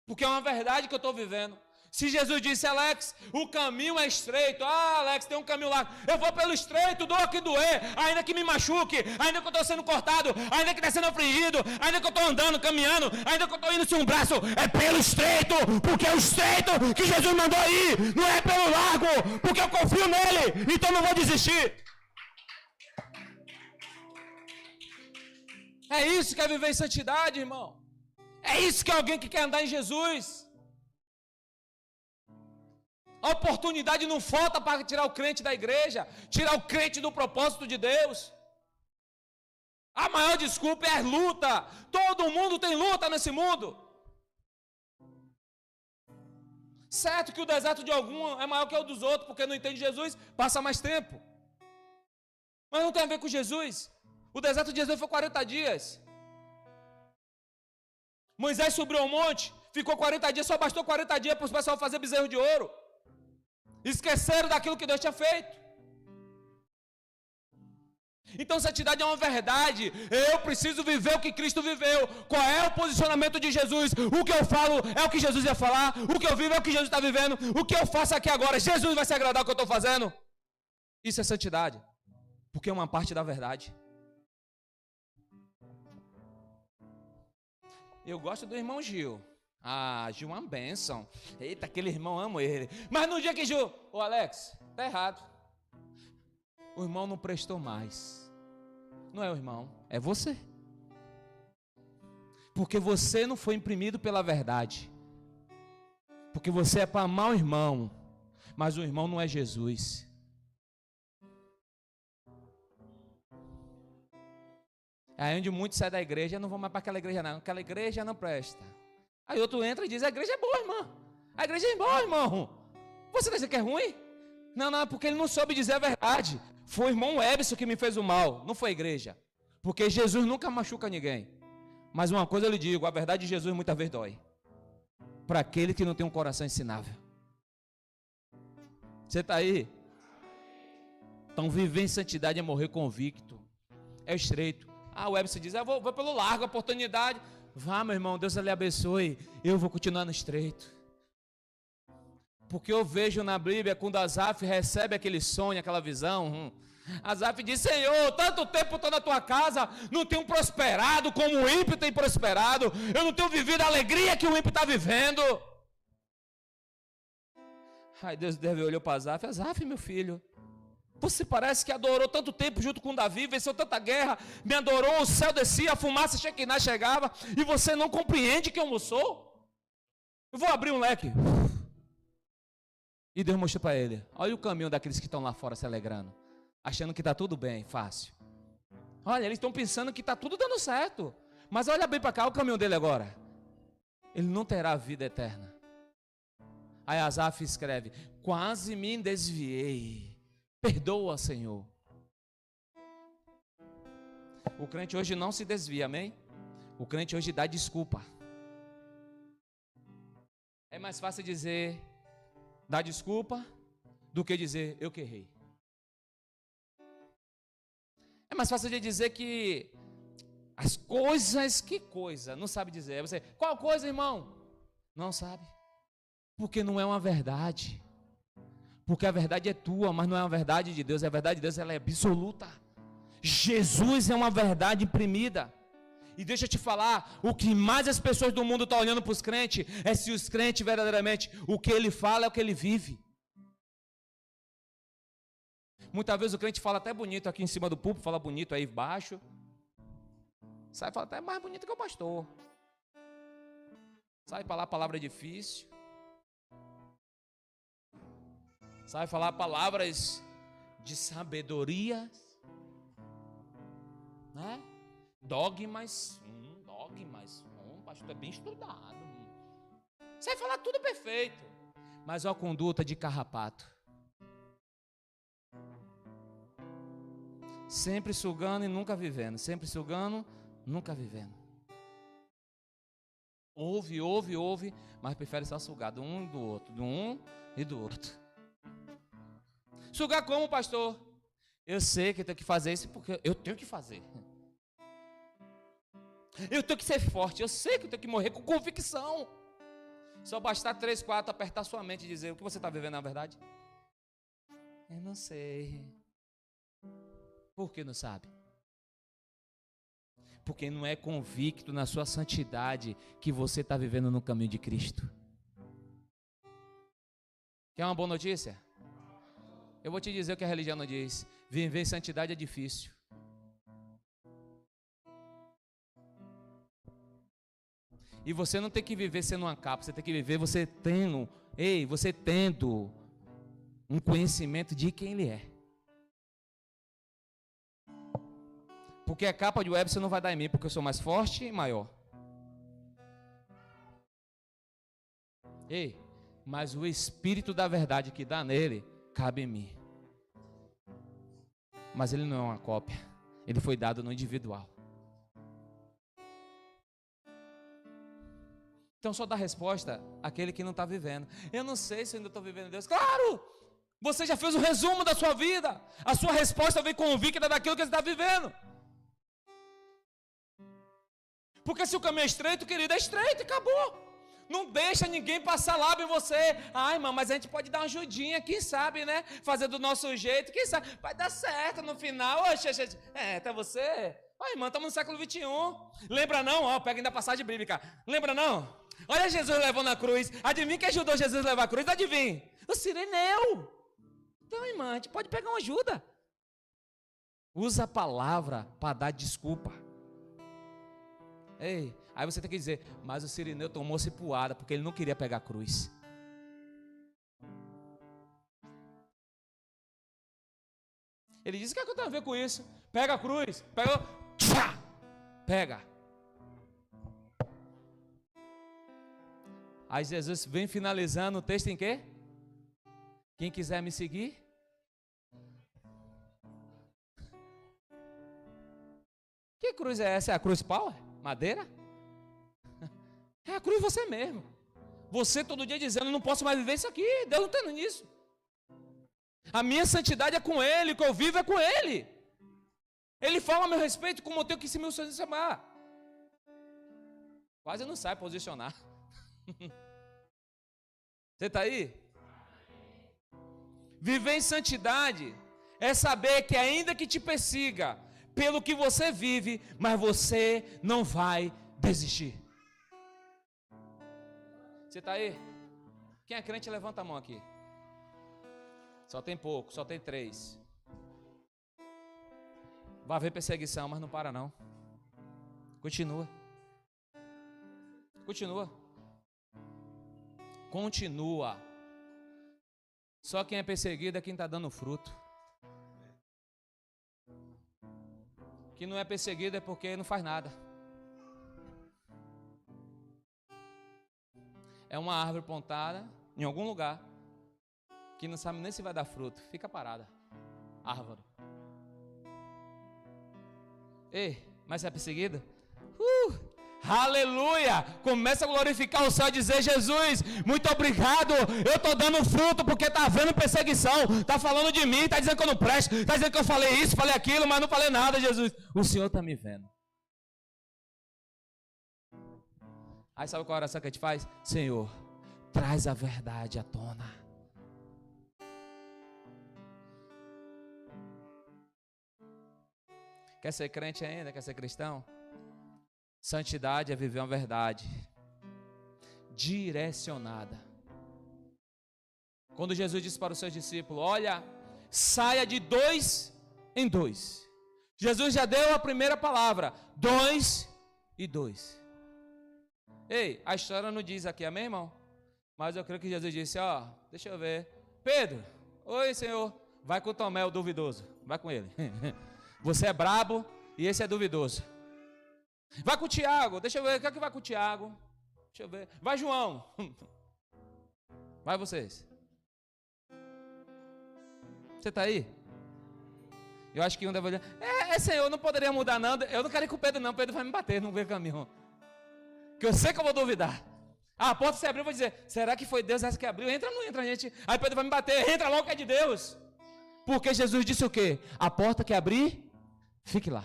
S3: Porque é uma verdade que eu estou vivendo. Se Jesus disse, Alex, o caminho é estreito. Alex, tem um caminho lá. Eu vou pelo estreito, doa que doer. Ainda que me machuque, ainda que eu estou sendo cortado, ainda que está sendo afligido, ainda que eu estou andando, caminhando, ainda que eu estou indo sem um braço. É pelo estreito, porque é o estreito que Jesus mandou ir. Não é pelo largo, porque eu confio nele. Então não vou desistir. É isso que é viver em santidade, irmão. É isso que é alguém que quer andar em Jesus. A oportunidade não falta para tirar o crente da igreja, tirar o crente do propósito de Deus. A maior desculpa é a luta. Todo mundo tem luta nesse mundo. Certo que o deserto de algum é maior que o dos outros, porque não entende Jesus, passa mais tempo. Mas não tem a ver com Jesus. O deserto de Jesus foi 40 dias. Moisés subiu ao monte, ficou 40 dias, só bastou 40 dias para o pessoal fazer bezerro de ouro. Esqueceram daquilo que Deus tinha feito. Então santidade é uma verdade. Eu preciso viver o que Cristo viveu. Qual é o posicionamento de Jesus? O que eu falo é o que Jesus ia falar. O que eu vivo é o que Jesus está vivendo. O que eu faço aqui agora, Jesus vai se agradar do que eu estou fazendo. Isso é santidade. Porque é uma parte da verdade. Eu gosto do irmão Gil. Gil é uma bênção. Eita, aquele irmão, amo ele. Mas no dia que Gil, Alex, tá errado. O irmão não prestou mais. Não é o irmão, é você. Porque você não foi imprimido pela verdade. Porque você é para amar o irmão. Mas o irmão não é Jesus. Aí onde muitos saem da igreja, não vão mais para aquela igreja não. Aquela igreja não presta. Aí outro entra e diz, a igreja é boa, irmão. A igreja é boa, irmão. Você está dizendo que é ruim? Não, é porque ele não soube dizer a verdade. Foi o irmão Ebson que me fez o mal, não foi a igreja. Porque Jesus nunca machuca ninguém. Mas uma coisa eu lhe digo, a verdade de Jesus muitas vezes dói. Para aquele que não tem um coração ensinável. Você está aí? Então viver em santidade é morrer convicto. É estreito. O Ebson diz, eu vou pelo largo, oportunidade. Vá, meu irmão, Deus lhe abençoe. Eu vou continuar no estreito. Porque eu vejo na Bíblia, quando Asaf recebe aquele sonho, aquela visão, Asaf diz, Senhor, tanto tempo estou na tua casa, não tenho prosperado como o ímpio tem prosperado, eu não tenho vivido a alegria que o ímpio está vivendo. Aí Deus olhou para Asaf, meu filho, Você parece que adorou tanto tempo junto com Davi, venceu tanta guerra, me adorou, o céu descia, a fumaça Shekinah chegava, e você não compreende quem eu sou? Eu vou abrir um leque. E Deus mostrou para ele, olha o caminho daqueles que estão lá fora se alegrando, achando que está tudo bem, fácil. Olha, eles estão pensando que está tudo dando certo, mas olha bem para cá, o caminho dele agora. Ele não terá vida eterna. Aí Asaf escreve, quase me desviei, perdoa, Senhor. O crente hoje não se desvia, amém? O crente hoje dá desculpa. É mais fácil dizer, dar desculpa, do que dizer, eu que errei. É mais fácil de dizer que as coisas, que coisa, não sabe dizer. Você, qual coisa, irmão? Não sabe. Porque não é uma verdade. Porque a verdade é tua, mas não é uma verdade de Deus. A verdade de Deus, ela é absoluta. Jesus é uma verdade imprimida. E deixa eu te falar, o que mais as pessoas do mundo estão olhando para os crentes, é se os crentes verdadeiramente, o que ele fala é o que ele vive. Muitas vezes o crente fala até bonito aqui em cima do púlpito, fala bonito aí embaixo. Sai fala até mais bonito que o pastor. Sai falar palavra difícil. Sai falar palavras de sabedoria, né? Dogmas, o pastor é bem estudado. Sai falar tudo perfeito, mas a conduta de carrapato. Sempre sugando e nunca vivendo. Sempre sugando, nunca vivendo. Ouve, mas prefere só sugar do um e do outro. Do um e do outro. Sugar como, pastor? Eu sei que eu tenho que fazer isso porque eu tenho que fazer. Eu tenho que ser forte. Eu sei que eu tenho que morrer com convicção. Só bastar 3, 4, apertar sua mente e dizer o que você está vivendo na verdade. Eu não sei. Por que não sabe? Porque não é convicto na sua santidade que você está vivendo no caminho de Cristo. Quer uma boa notícia? Eu vou te dizer o que a religião não diz. Viver em santidade é difícil. E você não tem que viver sendo uma capa, você tem que viver você tendo um conhecimento de quem Ele é. Porque a capa de web você não vai dar em mim, porque eu sou mais forte e maior. Mas o Espírito da verdade que dá nele, cabe em mim. Mas ele não é uma cópia, ele foi dado no individual. Então só dá resposta àquele que não está vivendo. Eu não sei se eu ainda estou vivendo Deus. Claro! Você já fez o resumo da sua vida. A sua resposta vem convicta daquilo que você está vivendo. Porque se o caminho é estreito, querido, é estreito e acabou. Não deixa ninguém passar lábio em você. Ai, irmão, mas a gente pode dar uma ajudinha, quem sabe, né? Fazer do nosso jeito, quem sabe. Vai dar certo no final. Até você. Ai, irmão, estamos no século 21. Lembra não? Ó, pega ainda a passagem bíblica. Lembra não? Olha Jesus levando a cruz. Adivinha quem ajudou Jesus a levar a cruz? Adivinha? O Cireneu. Então, irmã, a gente pode pegar uma ajuda. Usa a palavra para dar desculpa. Aí você tem que dizer, mas o Cireneu tomou cipuada porque ele não queria pegar a cruz. Ele disse, o que é que eu tenho a ver com isso? Pega a cruz, pega. Aí Jesus vem finalizando o texto em quê? Quem quiser me seguir. Que cruz é essa? É a cruz pau? Madeira? É a cruz você mesmo. Você todo dia dizendo, não posso mais viver isso aqui. Deus não está nisso. A minha santidade é com Ele, o que eu vivo é com Ele. Ele fala a meu respeito como eu tenho que se me chamar. Quase não sai posicionar. Você está aí? Viver em santidade é saber que ainda que te persiga pelo que você vive, mas você não vai desistir. Você está aí? Quem é crente levanta a mão aqui. Só tem pouco, só tem 3. Vai haver perseguição, mas não para não. Continua. Continua. Continua. Só quem é perseguido é quem está dando fruto. Quem não é perseguido é porque não faz nada. É uma árvore plantada em algum lugar que não sabe nem se vai dar fruto. Fica parada. Árvore. Ei, mas você é perseguido? Aleluia! Começa a glorificar o céu e dizer: Jesus, muito obrigado, eu estou dando fruto porque está havendo perseguição, está falando de mim, está dizendo que eu não presto, está dizendo que eu falei isso, falei aquilo, mas não falei nada, Jesus. O Senhor está me vendo. Aí sabe qual a oração que a gente faz? Senhor, traz a verdade à tona. Quer ser crente ainda? Quer ser cristão? Santidade é viver uma verdade direcionada. Quando Jesus disse para os seus discípulos: olha, saia de 2 em 2. Jesus já deu a primeira palavra: 2 e 2. Ei, a história não diz aqui, amém, irmão? Mas eu creio que Jesus disse: ó, deixa eu ver. Pedro, oi, Senhor. Vai com o Tomé, o duvidoso. Vai com ele. Você é brabo e esse é duvidoso. Vai com o Tiago, deixa eu ver, quem é que vai com o Tiago? Deixa eu ver, vai João. Vai vocês. Você está aí? Eu acho que um deve olhar, Senhor, não poderia mudar não, eu não quero ir com o Pedro não, Pedro vai me bater no meio do caminho. Que eu sei que eu vou duvidar. A porta se abriu, eu vou dizer, será que foi Deus essa que abriu? Entra ou não entra, gente? Aí Pedro vai me bater, entra logo que é de Deus. Porque Jesus disse o quê? A porta que abrir, fique lá.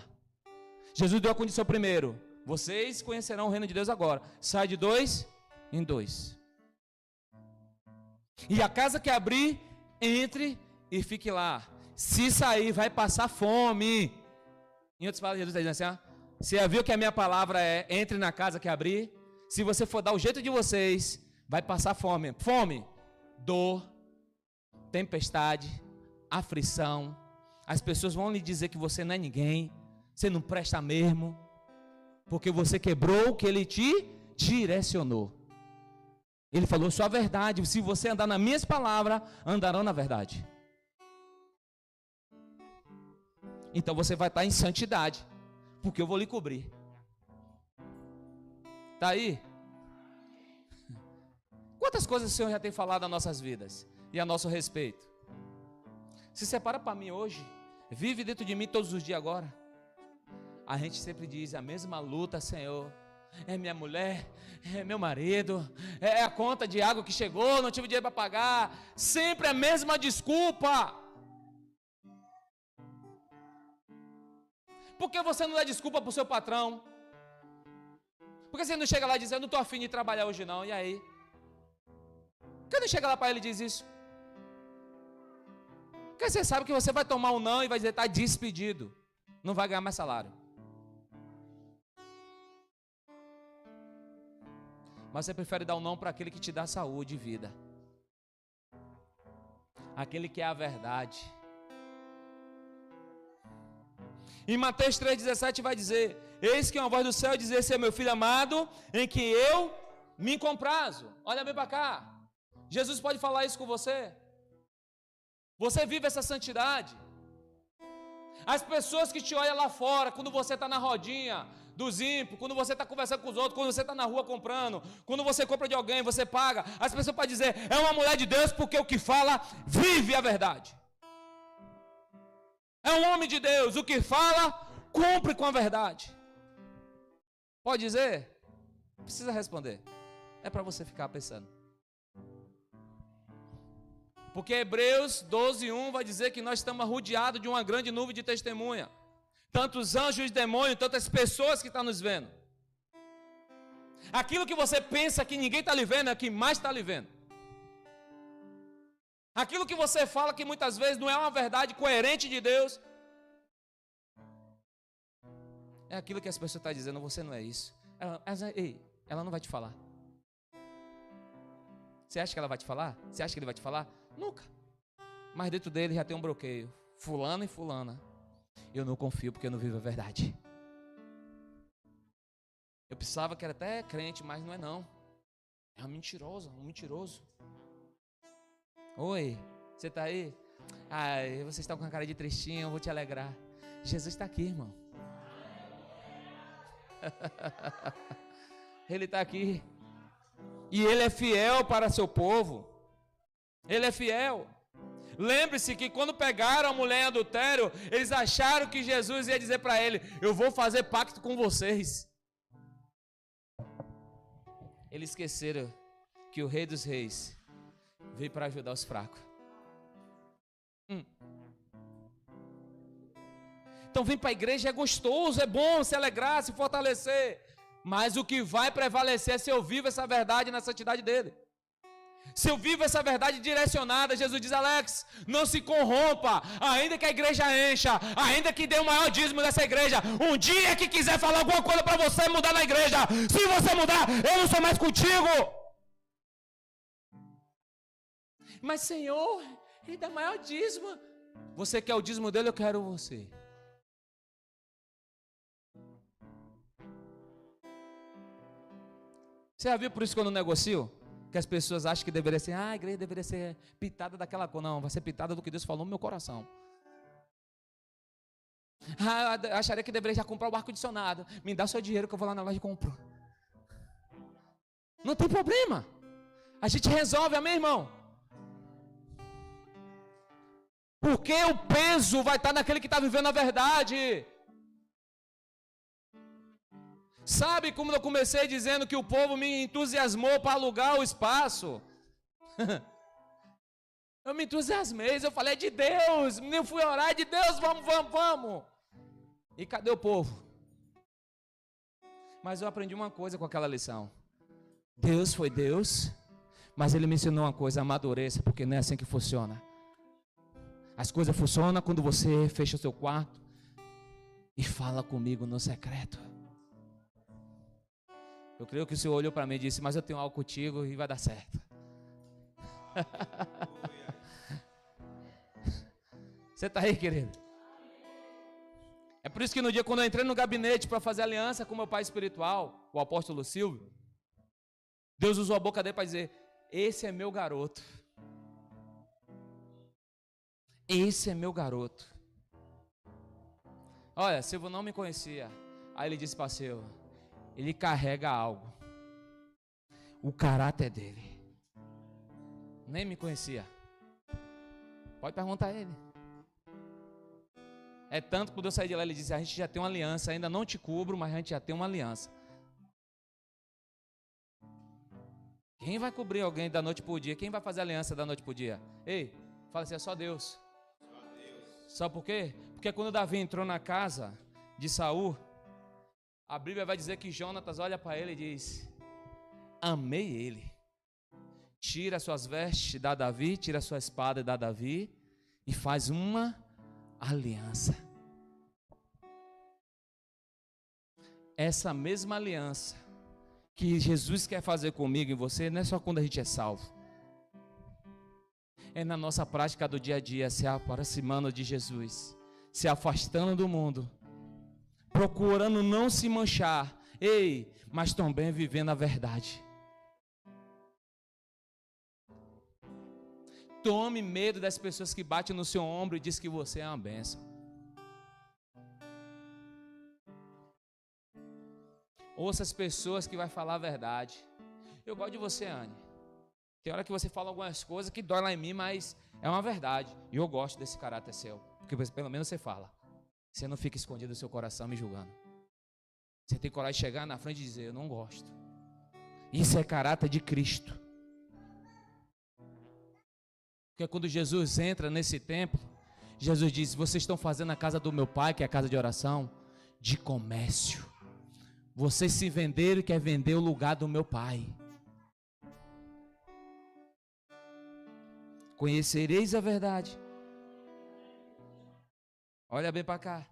S3: Jesus deu a condição primeiro: vocês conhecerão o reino de Deus agora. Sai de 2 em 2. E a casa que abrir, entre e fique lá. Se sair, vai passar fome. Em outras palavras, Jesus está dizendo assim: você já viu que a minha palavra é: entre na casa que abrir. Se você for dar o jeito de vocês, vai passar fome. Fome, dor, tempestade, aflição. As pessoas vão lhe dizer que você não é ninguém. Você não presta mesmo, porque você quebrou o que ele te direcionou. Ele falou só a verdade. Se você andar nas minhas palavras, andarão na verdade. Então você vai estar em santidade, porque eu vou lhe cobrir. Está aí? Quantas coisas o Senhor já tem falado nas nossas vidas e a nosso respeito? Se separa para mim hoje, vive dentro de mim todos os dias agora. A gente sempre diz a mesma luta: Senhor, é minha mulher, é meu marido, é a conta de água que chegou, não tive dinheiro para pagar. Sempre a mesma desculpa. Por que você não dá desculpa para o seu patrão? Por que você não chega lá e diz: eu não estou afim de trabalhar hoje não, e aí? Por que não chega lá para ele e diz isso? Porque você sabe que você vai tomar um não e vai dizer: está despedido, não vai ganhar mais salário. Mas você prefere dar um não para aquele que te dá saúde e vida, aquele que é a verdade. Em Mateus 3,17 vai dizer: eis que uma voz do céu diz: esse é meu filho amado, em que eu me comprazo. Olha bem para cá. Jesus pode falar isso com você? Você vive essa santidade? As pessoas que te olham lá fora, quando você está na rodinha dos ímpios, quando você está conversando com os outros, quando você está na rua comprando, quando você compra de alguém, você paga, as pessoas podem dizer: é uma mulher de Deus, porque o que fala vive a verdade. É um homem de Deus, o que fala cumpre com a verdade. Pode dizer? Não precisa responder. É para você ficar pensando. Porque Hebreus 12:1 vai dizer que nós estamos rodeados de uma grande nuvem de testemunha. Tantos anjos e demônios, tantas pessoas que estão nos vendo. Aquilo que você pensa que ninguém está lhe vendo, é que mais está lhe vendo. Aquilo que você fala que muitas vezes não é uma verdade coerente de Deus, é aquilo que as pessoas estão dizendo: você não é isso. Ela não vai te falar. Você acha que ela vai te falar? Você acha que ele vai te falar? Nunca. Mas dentro dele já tem um bloqueio. Fulano e fulana. Eu não confio porque eu não vivo a verdade. Eu pensava que era até crente, mas não é não. É uma mentirosa, um mentiroso. Oi, você está aí? Ai, vocês estão com a cara de tristinho, eu vou te alegrar. Jesus está aqui, irmão. Ele está aqui. E Ele é fiel para seu povo. Ele é fiel. Lembre-se que quando pegaram a mulher em adultério, eles acharam que Jesus ia dizer para ele: eu vou fazer pacto com vocês. Eles esqueceram que o Rei dos Reis veio para ajudar os fracos. Então vir para a igreja é gostoso, é bom se alegrar, se fortalecer. Mas o que vai prevalecer é se eu vivo essa verdade na santidade dele. Se eu vivo essa verdade direcionada, Jesus diz: Alex, não se corrompa, ainda que a igreja encha, ainda que dê o maior dízimo dessa igreja, um dia que quiser falar alguma coisa para você mudar na igreja, se você mudar, eu não sou mais contigo. Mas Senhor, ele dá maior dízimo. Você quer o dízimo dele, eu quero você. Você já viu por isso que eu não negocio? Que as pessoas acham que deveria ser, a igreja deveria ser pitada daquela cor. Não, vai ser pitada do que Deus falou no meu coração. Acharia que deveria já comprar o ar-condicionado. Me dá o seu dinheiro que eu vou lá na loja e compro. Não tem problema. A gente resolve, amém, irmão? Porque o peso vai estar naquele que está vivendo a verdade. Sabe como eu comecei dizendo que o povo me entusiasmou para alugar o espaço? Eu me entusiasmei, eu falei: é de Deus, eu fui orar, é de Deus, vamos. E cadê o povo? Mas eu aprendi uma coisa com aquela lição. Deus foi Deus, mas Ele me ensinou uma coisa: amadureça, porque não é assim que funciona. As coisas funcionam quando você fecha o seu quarto e fala comigo no secreto. Eu creio que o Senhor olhou para mim e disse: mas eu tenho algo contigo e vai dar certo. Você está aí, querido? É por isso que no dia quando eu entrei no gabinete para fazer aliança com meu pai espiritual, o apóstolo Silvio, Deus usou a boca dele para dizer: esse é meu garoto. Esse é meu garoto. Olha, Silvio não me conhecia. Aí ele disse para Silvio: ele carrega algo. O caráter dele. Nem me conhecia. Pode perguntar a ele. É tanto que quando eu saí de lá, ele disse: a gente já tem uma aliança. Ainda não te cubro, mas a gente já tem uma aliança. Quem vai cobrir alguém da noite para o dia? Quem vai fazer aliança da noite para o dia? Ei, fala assim: é só Deus. Sabe por quê? Porque quando Davi entrou na casa de Saul, a Bíblia vai dizer que Jonatas olha para ele e diz: amei ele. Tira suas vestes, dá a Davi, tira sua espada e dá a Davi, e faz uma aliança. Essa mesma aliança que Jesus quer fazer comigo e você, não é só quando a gente é salvo. É na nossa prática do dia a dia, se aproximando de Jesus, se afastando do mundo, procurando não se manchar, mas também vivendo a verdade. Tome medo das pessoas que batem no seu ombro e diz que você é uma bênção. Ouça as pessoas que vai falar a verdade. Eu gosto de você, Anne. Tem hora que você fala algumas coisas que dói lá em mim, mas é uma verdade. E eu gosto desse caráter seu, porque pelo menos você fala. Você não fica escondido no seu coração me julgando. Você tem coragem de chegar na frente e dizer: eu não gosto. Isso é caráter de Cristo. Porque quando Jesus entra nesse templo, Jesus diz: vocês estão fazendo a casa do meu pai, que é a casa de oração, de comércio. Vocês se venderam e querem vender o lugar do meu pai. Conhecereis a verdade. Olha bem para cá.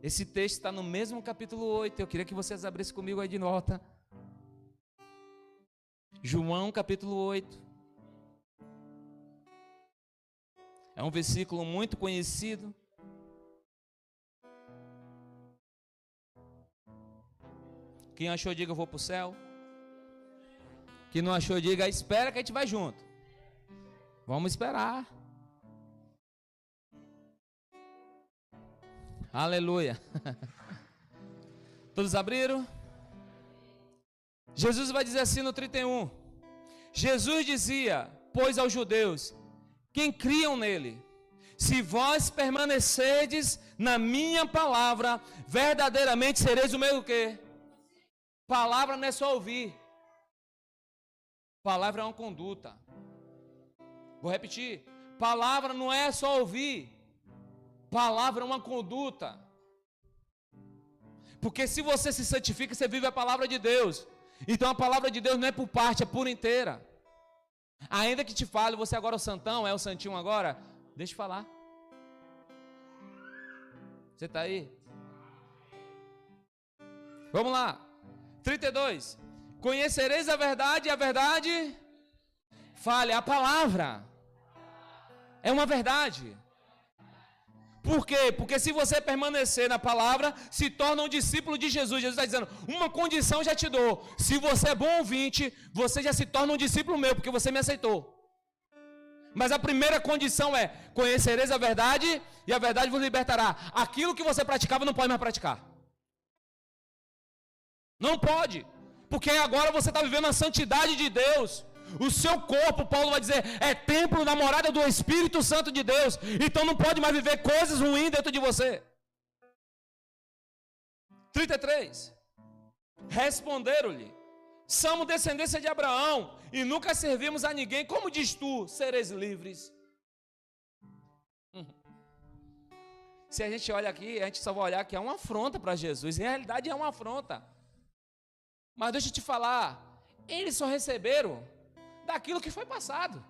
S3: Esse texto está no mesmo capítulo 8. Eu queria que vocês abrissem comigo aí de nota. João capítulo 8. É um versículo muito conhecido. Quem achou, diga eu vou para o céu. Quem não achou, diga espera que a gente vai junto. Vamos esperar. Aleluia. Todos abriram? Jesus vai dizer assim no 31. Jesus dizia, pois aos judeus, quem criam nele, se vós permanecerdes na minha palavra, verdadeiramente sereis o meu quê? Palavra não é só ouvir. Palavra é uma conduta. Vou repetir. Palavra não é só ouvir. Palavra é uma conduta. Porque se você se santifica, você vive a palavra de Deus. Então a palavra de Deus não é por parte, é por inteira. Ainda que te fale, você agora é o santão, é o santinho agora, deixa eu falar. Você está aí? Vamos lá. 32. Conhecereis a verdade e a verdade fale. A palavra é uma verdade. Por quê? Porque se você permanecer na palavra, se torna um discípulo de Jesus. Jesus está dizendo, uma condição já te dou. Se você é bom ouvinte, você já se torna um discípulo meu, porque você me aceitou. Mas a primeira condição é, conhecereis a verdade e a verdade vos libertará. Aquilo que você praticava não pode mais praticar. Não pode. Porque agora você está vivendo a santidade de Deus. O seu corpo, Paulo vai dizer, é templo da morada do Espírito Santo de Deus. Então não pode mais viver coisas ruins dentro de você. 33. Responderam-lhe, somos descendência de Abraão e nunca servimos a ninguém. Como diz tu, sereis livres? Se a gente olha aqui, a gente só vai olhar que é uma afronta para Jesus. Em realidade é uma afronta. Mas deixa eu te falar, eles só receberam daquilo que foi passado.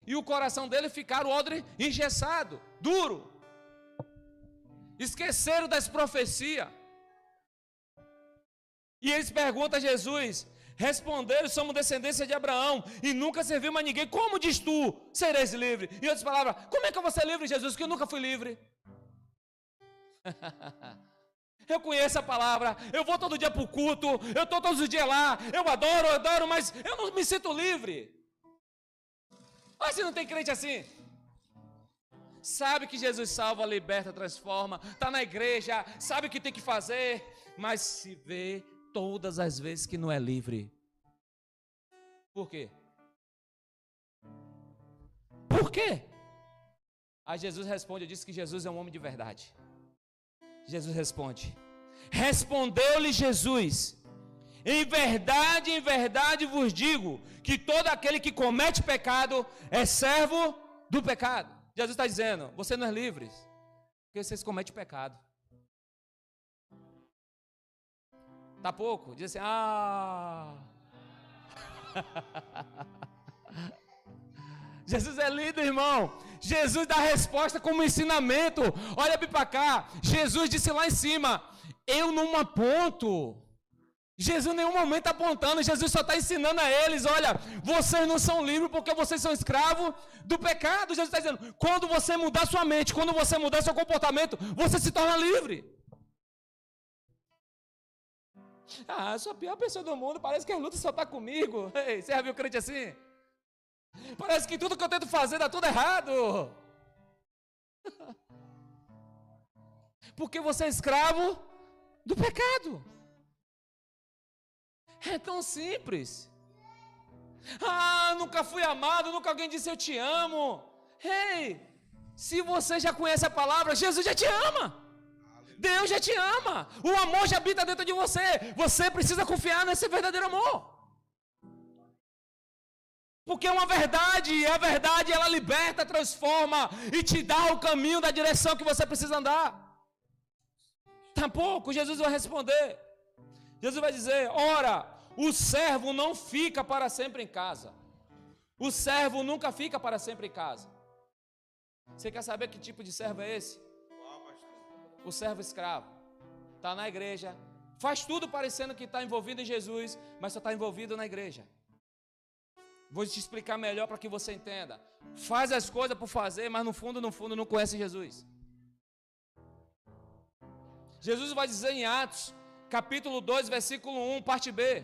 S3: E o coração dele ficaram odre engessado, duro. Esqueceram das profecias. E eles perguntam a Jesus, responderam, somos descendência de Abraão e nunca servimos a ninguém. Como diz tu, sereis livre? Em outras palavras, como é que eu vou ser livre, Jesus, que eu nunca fui livre? Eu conheço a palavra, eu vou todo dia para o culto, eu estou todos os dias lá, eu adoro, mas eu não me sinto livre. Mas se não tem crente assim, sabe que Jesus salva, liberta, transforma, está na igreja, sabe o que tem que fazer, mas se vê todas as vezes que não é livre. Por quê? Por quê? Aí Jesus responde, eu disse que Jesus é um homem de verdade. Jesus responde, respondeu-lhe Jesus, em verdade vos digo, que todo aquele que comete pecado é servo do pecado. Jesus está dizendo, você não é livre, porque vocês cometem pecado. Tá pouco? Diz assim, Jesus é lindo, irmão. Jesus dá a resposta como ensinamento. Olha bem para cá. Jesus disse lá em cima, eu não aponto. Jesus em nenhum momento está apontando. Jesus só está ensinando a eles, olha, vocês não são livres porque vocês são escravos do pecado. Jesus está dizendo, quando você mudar sua mente, quando você mudar seu comportamento, você se torna livre. Eu sou a pior pessoa do mundo, parece que a luta só está comigo. Ei, você já viu crente assim? Parece que tudo que eu tento fazer dá tudo errado. Porque você é escravo do pecado. É tão simples. Nunca fui amado, nunca alguém disse eu te amo. Ei, se você já conhece a palavra, Jesus já te ama. Deus já te ama. O amor já habita dentro de você. Você precisa confiar nesse verdadeiro amor. Porque é uma verdade, e a verdade ela liberta, transforma e te dá o caminho da direção que você precisa andar. Tampouco Jesus vai responder. Jesus vai dizer, ora, o servo não fica para sempre em casa. O servo nunca fica para sempre em casa. Você quer saber que tipo de servo é esse? O servo escravo. Está na igreja, faz tudo parecendo que está envolvido em Jesus, mas só está envolvido na igreja. Vou te explicar melhor para que você entenda. Faz as coisas por fazer, mas no fundo não conhece Jesus. Jesus vai dizer em Atos, capítulo 2, versículo 1, parte B.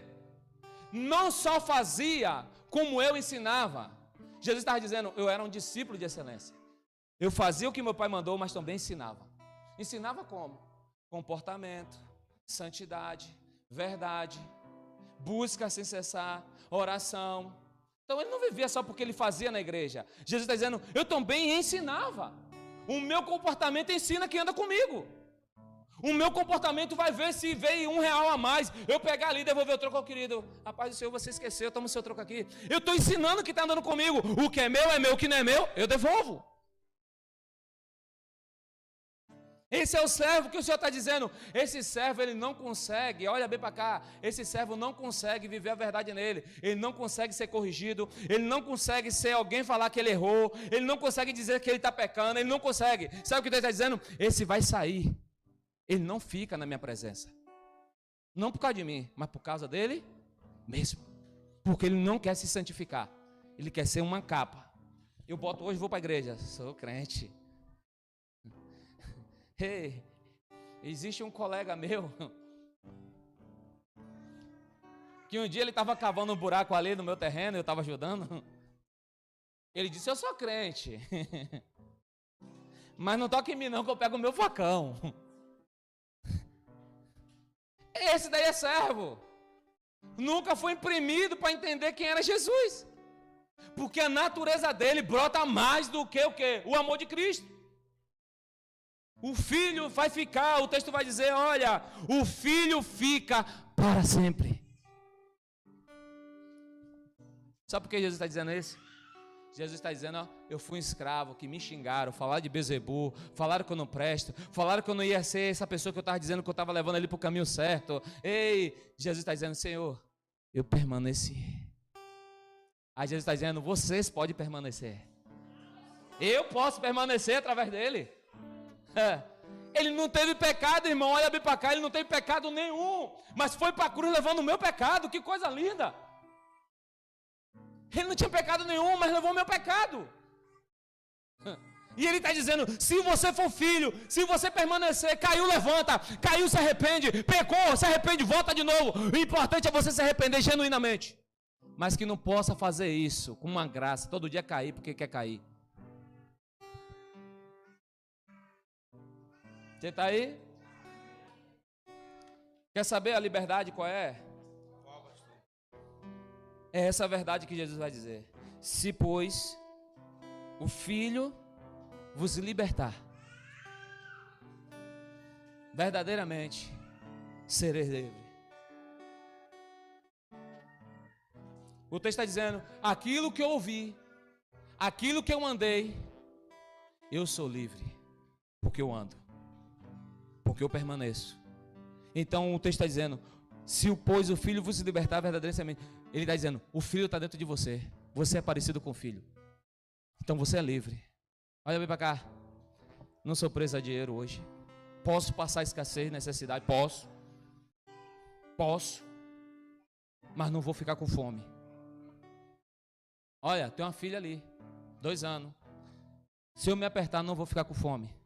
S3: Não só fazia como eu ensinava. Jesus estava dizendo, eu era um discípulo de excelência. Eu fazia o que meu pai mandou, mas também ensinava. Ensinava como? Comportamento, santidade, verdade, busca sem cessar, oração. Então ele não vivia só porque ele fazia na igreja. Jesus está dizendo, eu também ensinava. O meu comportamento ensina quem anda comigo. O meu comportamento vai ver se veio R$1 a mais. Eu pegar ali e devolver o troco ao querido. Rapaz do Senhor, você esqueceu, toma o seu troco aqui. Eu estou ensinando quem está andando comigo. O que é meu, o que não é meu, eu devolvo. Esse é o servo que o Senhor está dizendo. Esse servo, ele não consegue, olha bem para cá, esse servo não consegue viver a verdade nele. Ele não consegue ser corrigido, ele não consegue ser alguém falar que ele errou, ele não consegue dizer que ele está pecando, ele não consegue. Sabe o que Deus está dizendo? Esse vai sair, ele não fica na minha presença. Não por causa de mim, mas por causa dele mesmo. Porque ele não quer se santificar, ele quer ser uma capa. Eu boto hoje, vou para a igreja, sou crente. Hey, existe um colega meu que um dia ele estava cavando um buraco ali no meu terreno, eu estava ajudando. Ele disse, eu sou crente, mas não toque em mim não que eu pego o meu facão. Esse daí é servo. Nunca foi imprimido para entender quem era Jesus. Porque a natureza dele brota mais do que o quê? O amor de Cristo. O filho vai ficar, o texto vai dizer, olha, o filho fica para sempre. Sabe por que Jesus está dizendo isso? Jesus está dizendo, ó, eu fui um escravo, que me xingaram, falaram de Bezebu, falaram que eu não presto, falaram que eu não ia ser essa pessoa que eu estava dizendo que eu estava levando ele para o caminho certo. Ei, Jesus está dizendo, Senhor, eu permaneci. Aí Jesus está dizendo, vocês podem permanecer. Eu posso permanecer através dele. Ele não teve pecado, irmão, olha bem para cá, ele não teve pecado nenhum, mas foi para a cruz levando o meu pecado, que coisa linda. Ele não tinha pecado nenhum, mas levou o meu pecado. E ele está dizendo, se você for filho, se você permanecer, caiu, levanta, caiu, se arrepende, pecou, se arrepende, volta de novo. O importante é você se arrepender genuinamente, mas que não possa fazer isso com uma graça, todo dia cair porque quer cair. Você está aí? Quer saber a liberdade qual é? É essa a verdade que Jesus vai dizer. Se, pois, o Filho vos libertar, verdadeiramente sereis livres. O texto está dizendo, aquilo que eu ouvi, aquilo que eu andei, eu sou livre, porque eu ando. Porque eu permaneço. Então o texto está dizendo, se pois o Filho vos libertar verdadeiramente, ele está dizendo, o Filho está dentro de você, você é parecido com o Filho, então você é livre. Olha bem para cá, não sou preso a dinheiro hoje, posso passar escassez, necessidade, posso, mas não vou ficar com fome. Olha, tem uma filha ali, 2 anos, se eu me apertar não vou ficar com fome.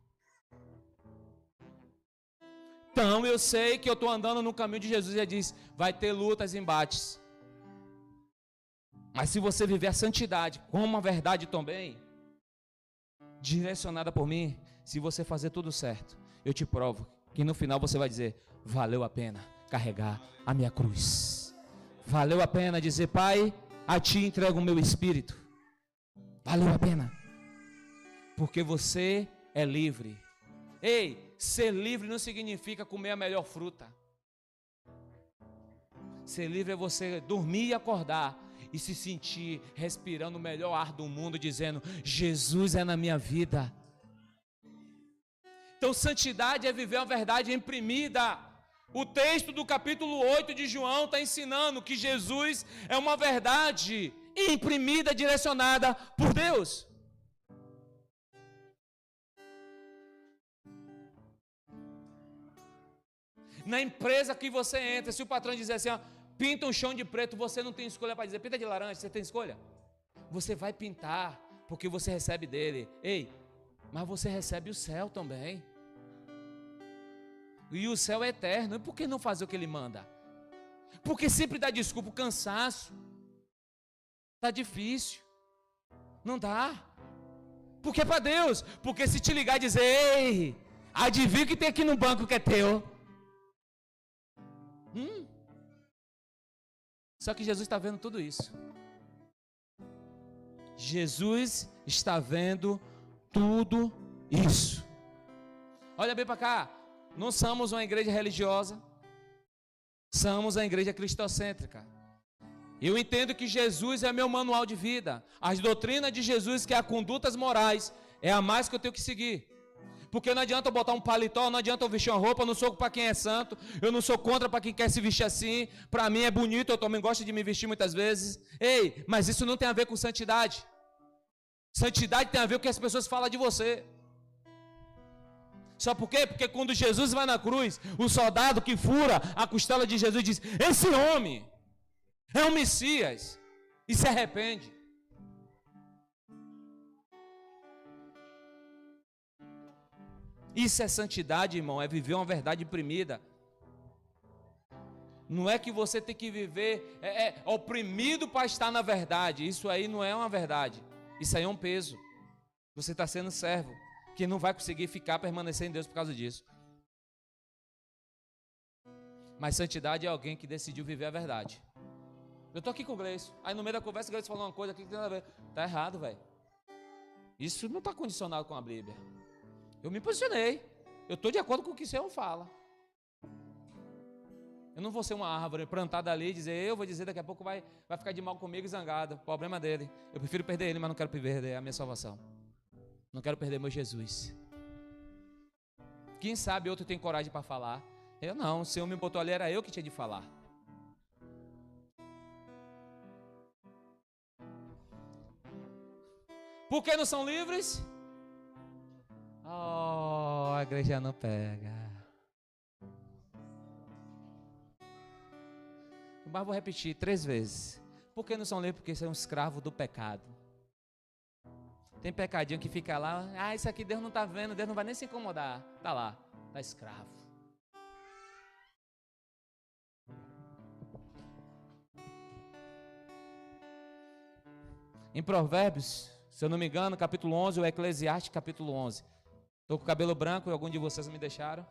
S3: Então eu sei que eu estou andando no caminho de Jesus e ele diz, vai ter lutas e embates. Mas se você viver a santidade com uma verdade também, direcionada por mim, se você fazer tudo certo, eu te provo que no final você vai dizer, valeu a pena carregar a minha cruz. Valeu a pena dizer, Pai, a ti entrego o meu espírito. Valeu a pena. Porque você é livre. Ei, ser livre não significa comer a melhor fruta. Ser livre é você dormir e acordar e se sentir respirando o melhor ar do mundo, dizendo, Jesus é na minha vida. Então santidade é viver a verdade imprimida. O texto do capítulo 8 de João está ensinando que Jesus é uma verdade imprimida, direcionada por Deus. Na empresa que você entra, se o patrão dizer assim, ó, pinta um chão de preto, você não tem escolha para dizer, pinta de laranja, você tem escolha? Você vai pintar, porque você recebe dele. Ei, mas você recebe o céu também. E o céu é eterno. E por que não fazer o que ele manda? Porque sempre dá desculpa, o cansaço. Está difícil. Não dá. Porque é para Deus. Porque se te ligar e dizer, ei, adivinha o que tem aqui no banco que é teu. Só que Jesus está vendo tudo isso. Jesus está vendo tudo isso. Olha bem para cá. Não somos uma igreja religiosa. Somos a igreja cristocêntrica. Eu entendo que Jesus é meu manual de vida. As doutrinas de Jesus, que é as condutas morais, é a mais que eu tenho que seguir. Porque não adianta eu botar um paletó, não adianta eu vestir uma roupa, eu não sou para quem é santo, eu não sou contra para quem quer se vestir assim. Para mim é bonito, eu também gosto de me vestir muitas vezes. Ei, mas isso não tem a ver com santidade. Santidade tem a ver com o que as pessoas falam de você. Sabe por quê? Porque quando Jesus vai na cruz, o soldado que fura a costela de Jesus diz, esse homem é um Messias, e se arrepende. Isso é santidade, irmão, é viver uma verdade imprimida. Não é que você tem que viver oprimido para estar na verdade. Isso aí não é uma verdade. Isso aí é um peso. Você está sendo servo, que não vai conseguir permanecer em Deus por causa disso. Mas santidade é alguém que decidiu viver a verdade. Eu estou aqui com o Gleice. Aí no meio da conversa o Gleice falou uma coisa aqui que tem nada a ver. Está errado, velho. Isso não está condicionado com a Bíblia. Eu me posicionei. Eu estou de acordo com o que o Senhor fala. Eu não vou ser uma árvore plantada ali e dizer, eu vou dizer, daqui a pouco vai ficar de mal comigo e zangado. Problema dele. Eu prefiro perder ele, mas não quero perder a minha salvação. Não quero perder meu Jesus. Quem sabe outro tem coragem para falar. Eu não, o Senhor me botou ali, era eu que tinha de falar. Por que não são livres? Oh, a igreja não pega. Mas vou repetir 3 vezes. Por que não são livres? Porque são escravos do pecado. Tem pecadinho que fica lá, isso aqui Deus não está vendo, Deus não vai nem se incomodar. Está lá, está escravo. Em Provérbios, se eu não me engano, capítulo 11, ou Eclesiastes, capítulo 11. Estou com o cabelo branco e algum de vocês me deixaram.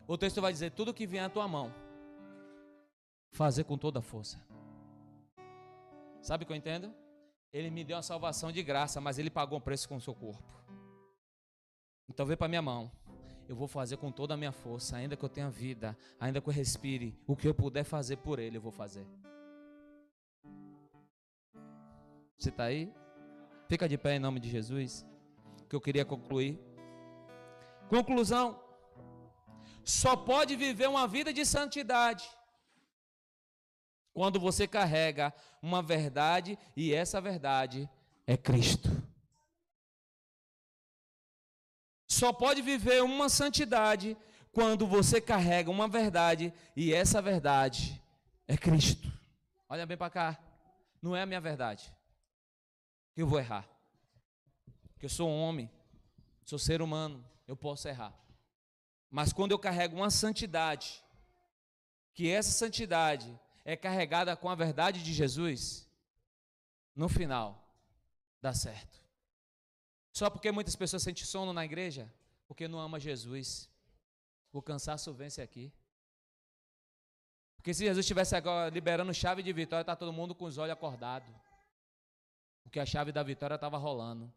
S3: O texto vai dizer, tudo que vier à tua mão, fazer com toda a força. Sabe o que eu entendo? Ele me deu uma salvação de graça, mas ele pagou um preço com o seu corpo. Então vem para minha mão. Eu vou fazer com toda a minha força, ainda que eu tenha vida, ainda que eu respire, o que eu puder fazer por ele, eu vou fazer. Você está aí? Fica de pé em nome de Jesus, que eu queria concluir. Conclusão. Só pode viver uma vida de santidade quando você carrega uma verdade, e essa verdade é Cristo. Só pode viver uma santidade quando você carrega uma verdade, e essa verdade é Cristo. Olha bem para cá, não é a minha verdade. Eu vou errar. Porque eu sou um homem, sou ser humano, eu posso errar. Mas quando eu carrego uma santidade, que essa santidade é carregada com a verdade de Jesus, no final, dá certo. Só porque muitas pessoas sentem sono na igreja, porque não ama Jesus. O cansaço vence aqui. Porque se Jesus estivesse agora liberando chave de vitória, está todo mundo com os olhos acordados. Porque a chave da vitória estava rolando.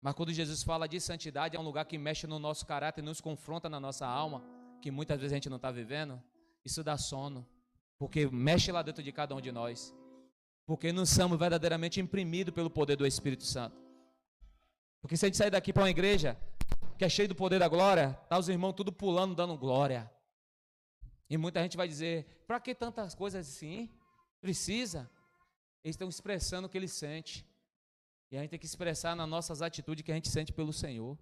S3: Mas quando Jesus fala de santidade, é um lugar que mexe no nosso caráter, nos confronta na nossa alma, que muitas vezes a gente não está vivendo. Isso dá sono. Porque mexe lá dentro de cada um de nós. Porque não somos verdadeiramente imprimidos pelo poder do Espírito Santo. Porque se a gente sair daqui para uma igreja que é cheia do poder da glória, tá os irmãos tudo pulando, dando glória. E muita gente vai dizer, para que tantas coisas assim? Precisa. Eles estão expressando o que eles sentem. E a gente tem que expressar nas nossas atitudes que a gente sente pelo Senhor.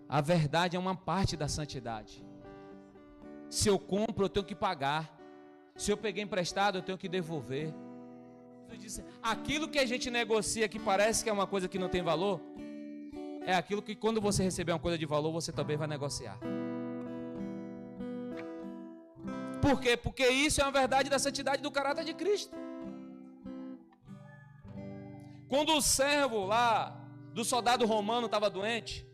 S3: A verdade é uma parte da santidade. Se eu compro, eu tenho que pagar. Se eu peguei emprestado, eu tenho que devolver. Aquilo que a gente negocia que parece que é uma coisa que não tem valor, é aquilo que quando você receber uma coisa de valor, você também vai negociar. Por quê? Porque isso é uma verdade da santidade do caráter de Cristo. Quando o servo lá do soldado romano estava doente,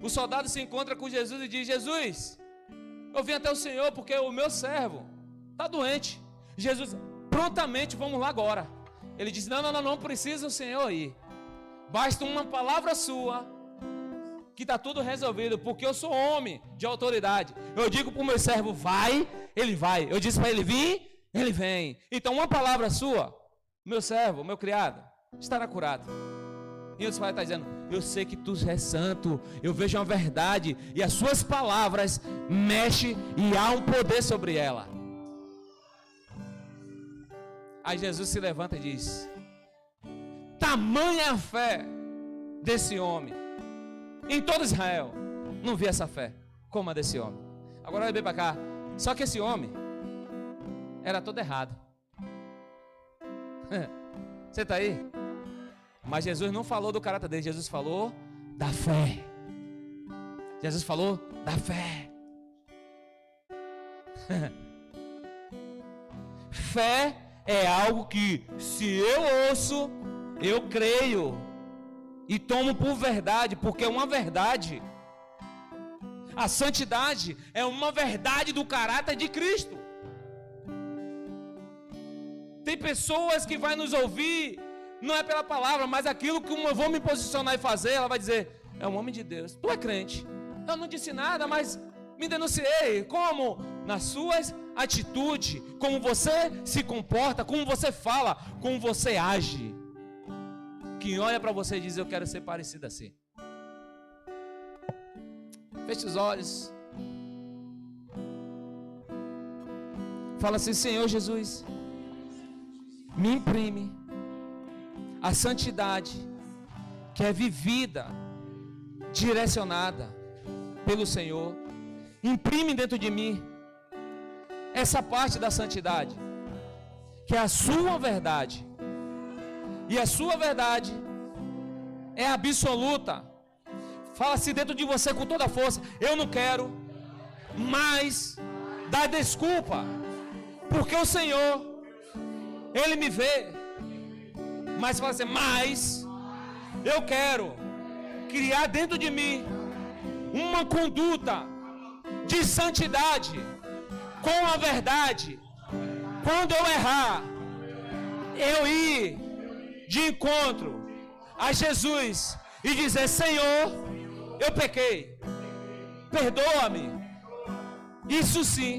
S3: o soldado se encontra com Jesus e diz: Jesus, eu vim até o Senhor porque o meu servo está doente. Jesus, prontamente, vamos lá agora. Ele diz: não precisa o Senhor ir. Basta uma palavra sua que está tudo resolvido, porque eu sou homem de autoridade. Eu digo para o meu servo: vai, ele vai. Eu disse para ele vir, ele vem. Então uma palavra sua, meu servo, meu criado, estará curado. E o pai está dizendo: eu sei que tu és santo, eu vejo uma verdade, e as suas palavras mexem e há um poder sobre ela. Aí Jesus se levanta e diz: tamanha a fé desse homem. Em todo Israel não vi essa fé como a desse homem. Agora olha bem para cá. Só que esse homem era todo errado. Você está aí? Mas Jesus não falou do caráter dele. Jesus falou da fé. Jesus falou da fé. Fé é algo que, se eu ouço, eu creio e tomo por verdade, porque é uma verdade. A santidade é uma verdade do caráter de Cristo. Tem pessoas que vai nos ouvir, não é pela palavra, mas aquilo que eu vou me posicionar e fazer, ela vai dizer: é um homem de Deus, tu é crente. Eu não disse nada, mas me denunciei. Como? Nas suas atitudes, como você se comporta, como você fala, como você age. Quem olha para você e diz: eu quero ser parecido assim. Feche os olhos. Fala assim: Senhor Jesus, me imprime a santidade que é vivida, direcionada pelo Senhor. Imprime dentro de mim essa parte da santidade, que é a sua verdade. E a sua verdade é absoluta. Fala-se dentro de você com toda a força: eu não quero mais dar desculpa, porque o Senhor, Ele me vê. Mas fala assim: mas eu quero criar dentro de mim uma conduta de santidade com a verdade. Quando eu errar, eu ir de encontro a Jesus e dizer: Senhor, eu pequei, perdoa-me. Isso sim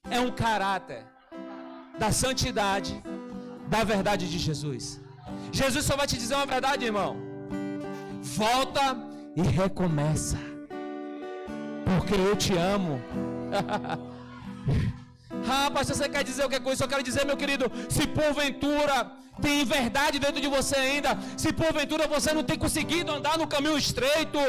S3: é um caráter da santidade, da verdade de Jesus. Jesus só vai te dizer uma verdade, irmão: volta e recomeça, porque eu te amo. Ah, pastor, você quer dizer o que com isso? Eu quero dizer, meu querido, se porventura tem verdade dentro de você ainda, se porventura você não tem conseguido andar no caminho estreito,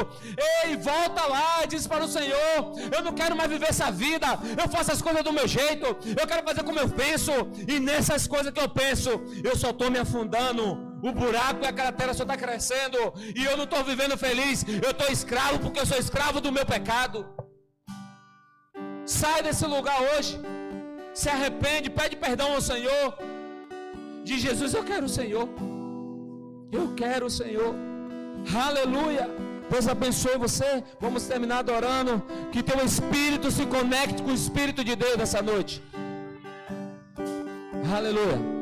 S3: ei, volta lá e diz para o Senhor: eu não quero mais viver essa vida, eu faço as coisas do meu jeito, eu quero fazer como eu penso, e nessas coisas que eu penso, eu só estou me afundando. O buraco e a cratera só está crescendo, e eu não estou vivendo feliz, eu estou escravo, porque eu sou escravo do meu pecado. Sai desse lugar hoje, se arrepende, pede perdão ao Senhor, diz: Jesus, eu quero o Senhor, eu quero o Senhor. Aleluia. Deus abençoe você. Vamos terminar adorando. Que teu espírito se conecte com o Espírito de Deus nessa noite. Aleluia.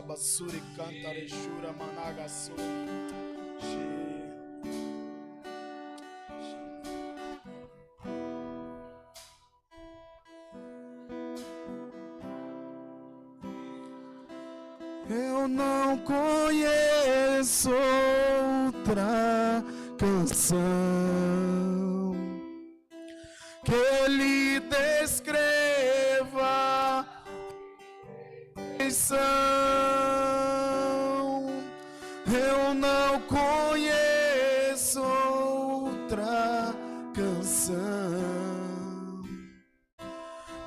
S1: Basuri Cantare Shura Managasu. Eu não conheço outra canção que lhe descreva perfeição. Eu não conheço outra canção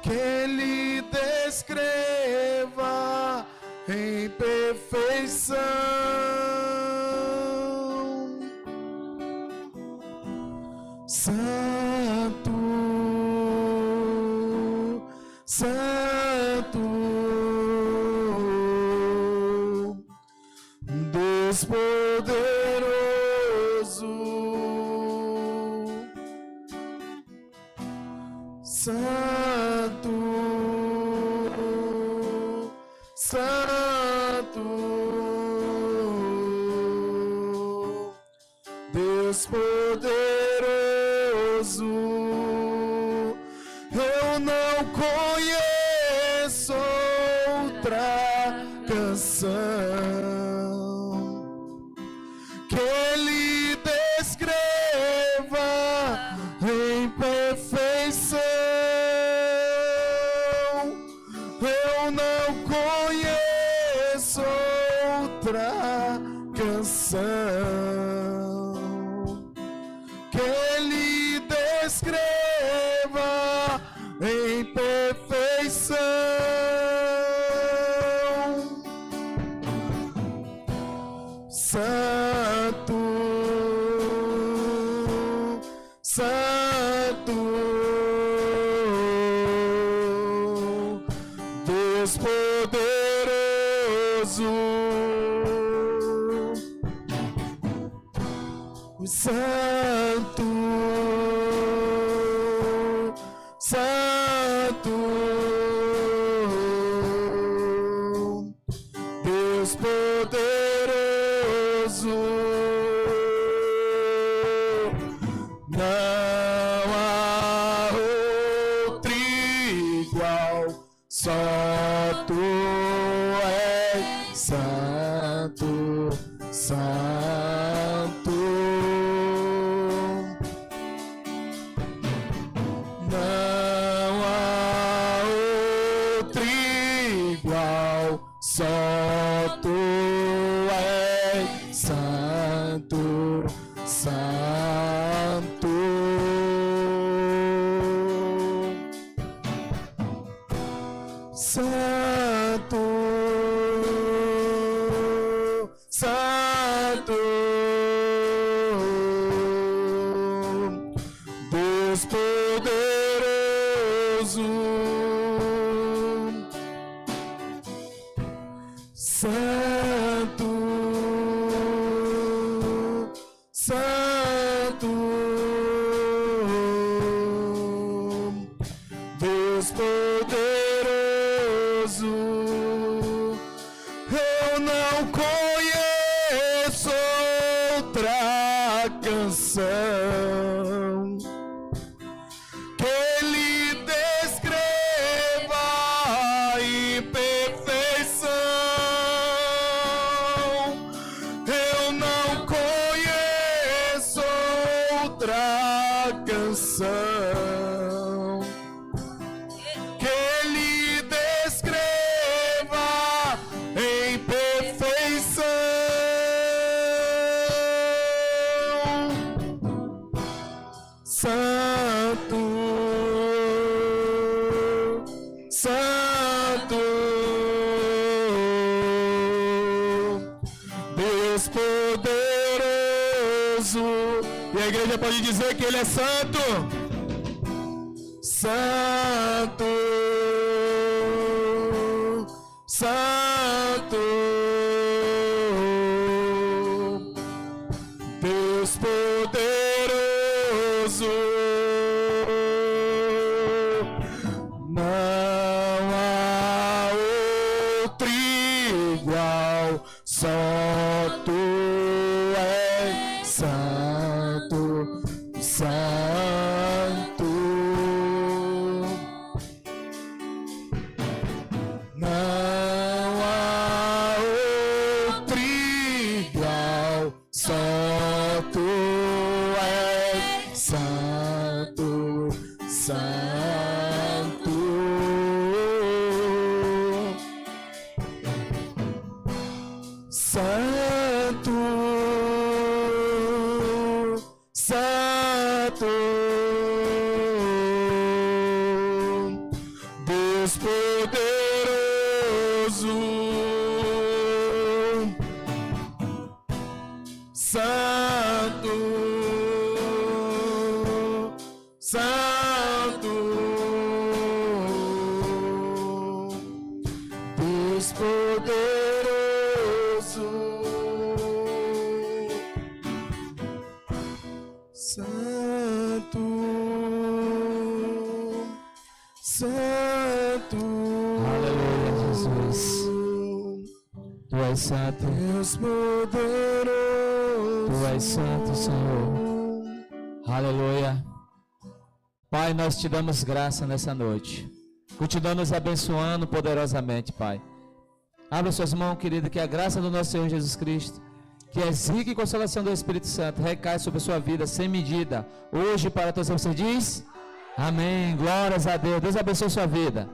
S1: que lhe descreva em perfeição. Santo, Santo, Deus poderoso, Santo, Santo, Deus poderoso, eu não conheço outra canção que lhe descreva em perfeição. Eu não conheço outra canção que lhe descreva em perfeição. Santo, Santo, Deus poderoso, Santo, Santo, Deus poderoso, não há outro igual, só tu és santo, santo. Não há outro igual, só tu és santo, santo. Santo, Santo, Deus poderoso, Santo, Santo, Deus poderoso, eu não conheço outra canção que lhe descreva em perfeição. Eu não conheço outra canção que lhe descreva em perfeição. Santo, Santo, Deus poderoso. E a igreja pode dizer que Ele é santo. Santo, Santo, Deus poderoso, não há outro igual. Deus poderoso, Santo, Santo, Deus poderoso, Santo, Santo.
S3: Aleluia, Jesus. Tu és santo.
S1: Deus poderoso.
S3: Tu és santo, Senhor. Aleluia. Pai, nós te damos graça nessa noite. Continua nos abençoando poderosamente, Pai. Abra suas mãos, querido, que a graça do nosso Senhor Jesus Cristo, que é rica em consolação do Espírito Santo, recai sobre a sua vida sem medida, hoje para todos. Você diz? Amém. Glórias a Deus. Deus abençoe a sua vida.